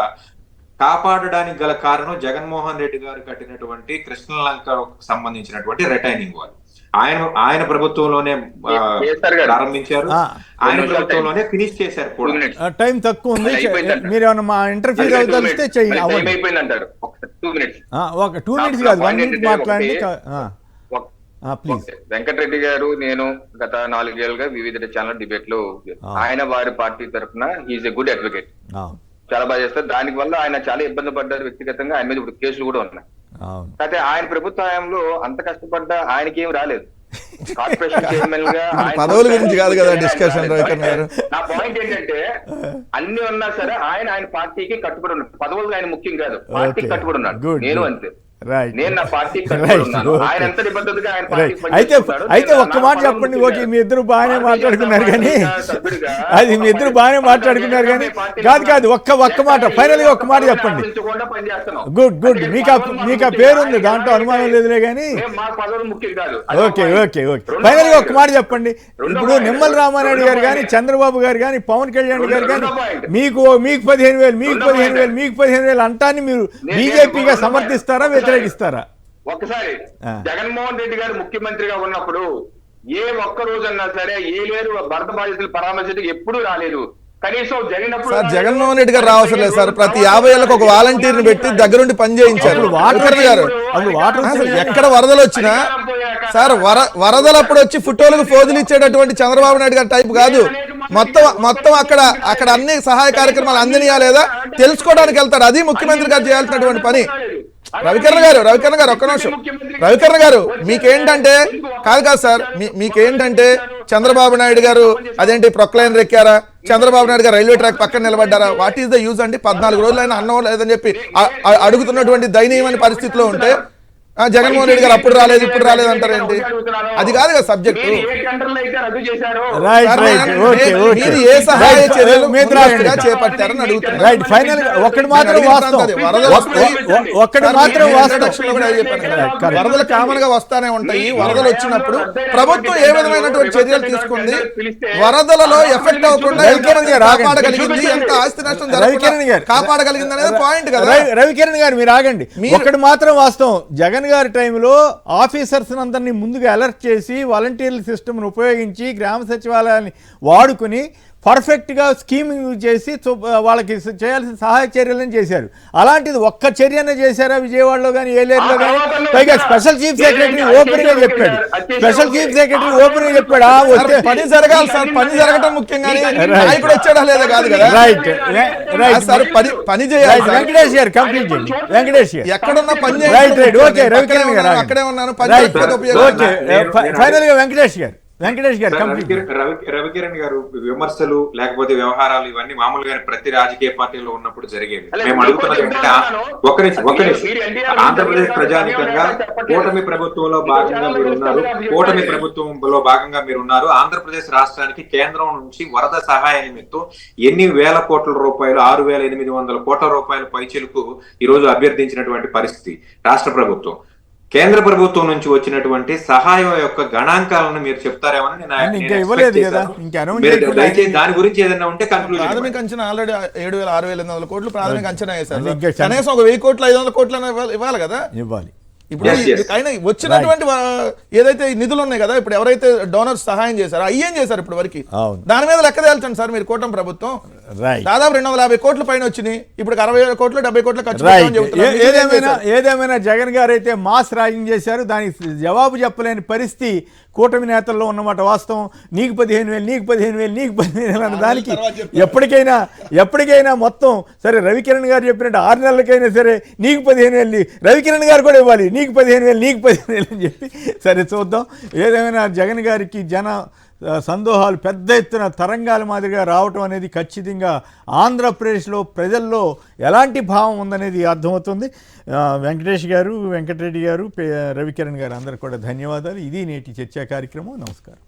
Speaker 4: కాపాడడానికి గల కారణం జగన్మోహన్ రెడ్డి గారు కట్టినటువంటి కృష్ణలంకకు సంబంధించినటువంటి రిటైనింగ్ వాల్. ఆయన ప్రభుత్వంలోనే ప్రారంభించారు, ఆయన ప్రభుత్వంలోనే ఫినిష్ చేశారు కూడా.
Speaker 2: టైం తక్కువ ఉంది, మీరు ఏమన్నా మా ఇంటర్ఫీర్ అవుతే చేయండి. ఒక 2 minutes కాదు, 1 minute మాట్లాడండి ప్లీజ్.
Speaker 7: వెంకటరెడ్డి గారు నేను గత 4 ఏళ్ళుగా వివిధ ఛానల్ డిబేట్ లో ఆయన వారి పార్టీ తరఫున హీఈస్ ఎ గుడ్ అడ్వకేట్, చాలా బాగా చేస్తారు. దాని వల్ల ఆయన చాలా ఇబ్బంది పడ్డారు వ్యక్తిగతంగా, ఆయన మీద ఇప్పుడు కేసులు కూడా ఉన్నాయి. అయితే ఆయన ప్రభుత్వ హయాంలో అంత కష్టపడ్డా ఆయనకి ఏం రాలేదు. కార్పొరేషన్ చైర్మన్ గా
Speaker 5: పదవుల గురించి కాదు కదా డిస్కషన్.
Speaker 7: నా పాయింట్ ఏంటంటే అన్ని ఉన్నా సరే ఆయన పార్టీకి కట్టుబడి ఉన్నాడు. పదవులు ఆయన ముఖ్యం కాదు, పార్టీకి కట్టుబడి ఉన్నాడు. నేను అంతే, నేను నా పార్టీకి కట్టుబడి ఉన్నాను. ఆయన ఎంత నిబద్ధతగా ఆయన
Speaker 2: అయితే ఒక్క మాట చెప్పండి. ఓకే, మీ ఇద్దరు బాగానే మాట్లాడుకున్నారు కానీ అది మీ ఇద్దరు బాగానే మాట్లాడుకున్నారు కానీ కాదు ఒక్క మాట ఫైనల్ గా ఒక్క మాట చెప్పండి. గుడ్ మీకు ఆ పేరు ఉంది, దాంట్లో అనుమానం లేదులే కానీ. ఓకే ఫైనల్ గా ఒక్క మాట చెప్పండి. ఇప్పుడు నిమ్మల రామానాయుడు గారు కానీ చంద్రబాబు గారు కానీ పవన్ కళ్యాణ్ గారు కానీ మీకు 15,000 అంటాన్ని మీరు బీజేపీగా సమర్థిస్తారా వ్యతిరేకిస్తారా?
Speaker 7: ఒకసారి జగన్మోహన్ రెడ్డి గారు ముఖ్యమంత్రిగా ఉన్నప్పుడు ఏ ఒక్క రోజన్నా సరే ఏలేరు వరద బాధితులు పరామర్శకు ఎప్పుడూ రాలేదు. కనీసం జరిగినప్పుడు
Speaker 5: సార్ జగన్మోహన్ రెడ్డి గారు రావసరం లేదు సార్. ప్రతి 50 ఏళ్ళకు ఒక వాలంటీర్ ని పెట్టి దగ్గరుండి పని చేయించారు. ఎక్కడ వరదలు వచ్చినా సార్ వరదలప్పుడు వచ్చి ఫోటోలకు ఫోజులు ఇచ్చేటటువంటి చంద్రబాబు నాయుడు గారి టైప్ కాదు. మొత్తం అక్కడ అన్ని సహాయ కార్యక్రమాలు అందినయా లేదా తెలుసుకోవడానికి వెళ్తారు. అది ముఖ్యమంత్రి గారు చేయాల్సినటువంటి పని. రవికిరణ్ గారు ఒక్క నిమిషం. రవికిరణ్ గారు మీకేంటంటే కాదు సార్, మీకేంటంటే చంద్రబాబు నాయుడు గారు అదేంటి ప్రొక్లైనర్ ఎక్కారా, చంద్రబాబు నాయుడు గారు రైల్వే ట్రాక్ పక్కన నిలబడ్డారా, వాట్ ఈస్ ద యూజ్ అండి? 14 రోజులైనా అన్నం లేదని చెప్పి అడుగుతున్నటువంటి దయనీయమైన పరిస్థితిలో ఉంటే జగన్మోహన్ రెడ్డి గారు అప్పుడు రాలేదు ఇప్పుడు రాలేదు అంటారేంటి? అది కాదు కదా సబ్జెక్టు. మీరు ఏ సహాయ చర్యలు చేపట్టారని అడుగుతున్నారు.
Speaker 2: ఫైనల్ ఒక్కటి మాత్రం
Speaker 5: వరదలు కామన్ గా వస్తానే ఉంటాయి. వరదలు వచ్చినప్పుడు ప్రభుత్వం ఏ విధమైనటువంటి చర్యలు తీసుకుంది, వరదలలో ఎఫెక్ట్ అవ్వకుండా కాపాడగలిగింది, ఎంత ఆస్తి నష్టం కాపాడగలిగింది అనేది పాయింట్ కదా.
Speaker 2: రవికిరణ్ గారు మీరు ఆగండి. ఒకటి మాత్రం వాస్తవం, జగన్ గారి టైంలో ఆఫీసర్స్ అందరినీ ముందుగా అలర్ట్ చేసి వాలంటీర్ల సిస్టమ్ను ఉపయోగించి గ్రామ సచివాలయాన్ని వాడుకుని పర్ఫెక్ట్గా స్కీమింగ్ చేసి వాళ్ళకి చేయాల్సిన సహాయ చర్యలను చేశారు. అలాంటిది ఒక్క చర్యనే చేశారా విజయవాడలో కానీ ఏలేరులో కానీ? పైగా స్పెషల్ చీఫ్ సెక్రటరీ ఓపెన్ గా చెప్పాడు.
Speaker 5: పని జరగాలి సార్, పని జరగటం ముఖ్యంగా నాయకుడు వచ్చాడా లేదా కాదు కదా. పని చేయాలి.
Speaker 2: వెంకటేష్ గారు కంప్లీట్ చేయండి. వెంకటేష్ గారు
Speaker 5: ఎక్కడున్నా పని
Speaker 2: ఓకే. రవికిరణ్ గారు
Speaker 5: అక్కడే ఉన్నాను.
Speaker 2: ఫైనల్ గా వెంకటేష్ గారు
Speaker 4: రవికిరణ్ గారు విమర్శలు లేకపోతే వ్యవహారాలు ఇవన్నీ మామూలుగా ప్రతి రాజకీయ పార్టీలో ఉన్నప్పుడు జరిగేవి. మేము అడుగుతున్నది ఏంటంటే ఆంధ్రప్రదేశ్ ప్రజానికంగా కూటమి ప్రభుత్వంలో భాగంగా మీరు ఉన్నారు. ఆంధ్రప్రదేశ్ రాష్ట్రానికి కేంద్రం నుంచి వరద సహాయ నిమిత్తం ఎన్ని వేల కోట్ల రూపాయలు, 6,800 కోట్ల రూపాయల పైచిలకు ఈ రోజు అభ్యర్థించినటువంటి పరిస్థితి రాష్ట్ర ప్రభుత్వం. కేంద్ర ప్రభుత్వం నుంచి వచ్చినటువంటి సహాయం యొక్క గణాంకాలను మీరు చెప్తారేమని దయచేసి దాని గురించి ఏదైనా ఉంటే కన్క్లూజన్.
Speaker 5: ప్రాథమిక అంచనా ఆల్రెడీ 7,000-6,800 కోట్లు ప్రాథమిక అంచనా వేశారు. కనీసం ఒక 1,000 కోట్లు 500 కోట్లు ఇవ్వాలి కదా.
Speaker 2: ఇవ్వాలి.
Speaker 5: ఇప్పుడు ఆయన వచ్చినటువంటి ఏదైతే నిధులు ఉన్నాయి కదా, ఇప్పుడు ఎవరైతే డోనర్స్ సహాయం చేశారో అయ్యేం చేశారు ఇప్పుడు వరకు, దాని మీద లెక్క తేల్చండి సార్ మీరు. కూటమి ప్రభుత్వం దాదాపు 250 కోట్ల పైన వచ్చినాయి, ఇప్పుడు 60 కోట్లు 70 కోట్లు ఖర్చు పెట్టామని చెబుతున్నారు.
Speaker 2: ఏదేమైనా జగన్ గారు అయితే మాస్ ర్యాగింగ్ చేశారు, దానికి జవాబు చెప్పలేని పరిస్థితి కూటమి నేతల్లో ఉన్నమాట వాస్తవం. నీకు 15,000 నీకు 15,000 నీకు 15,000 అన్న దానికి ఎప్పటికైనా మొత్తం సరే రవికిరణ్ గారు చెప్పినట్టు 6 నెలలకైనా సరే నీకు 15,000 రవికిరణ్ గారు కూడా ఇవ్వాలి, నీకు 15,000 నీకు 15,000 అని చెప్పి సరే చూద్దాం. ఏదేమైనా జగన్ గారికి జన సందోహాలు పెద్ద ఎత్తున తరంగాల మాదిరిగా రావటం అనేది ఖచ్చితంగా ఆంధ్రప్రదేశ్లో ప్రజల్లో ఎలాంటి భావం ఉందనేది అర్థమవుతుంది. వెంకటేష్ గారు, వెంకటరెడ్డి గారు, రవికిరణ్ గారు అందరూ కూడా ధన్యవాదాలు. ఇది నేటి చర్చా కార్యక్రమం. నమస్కారం.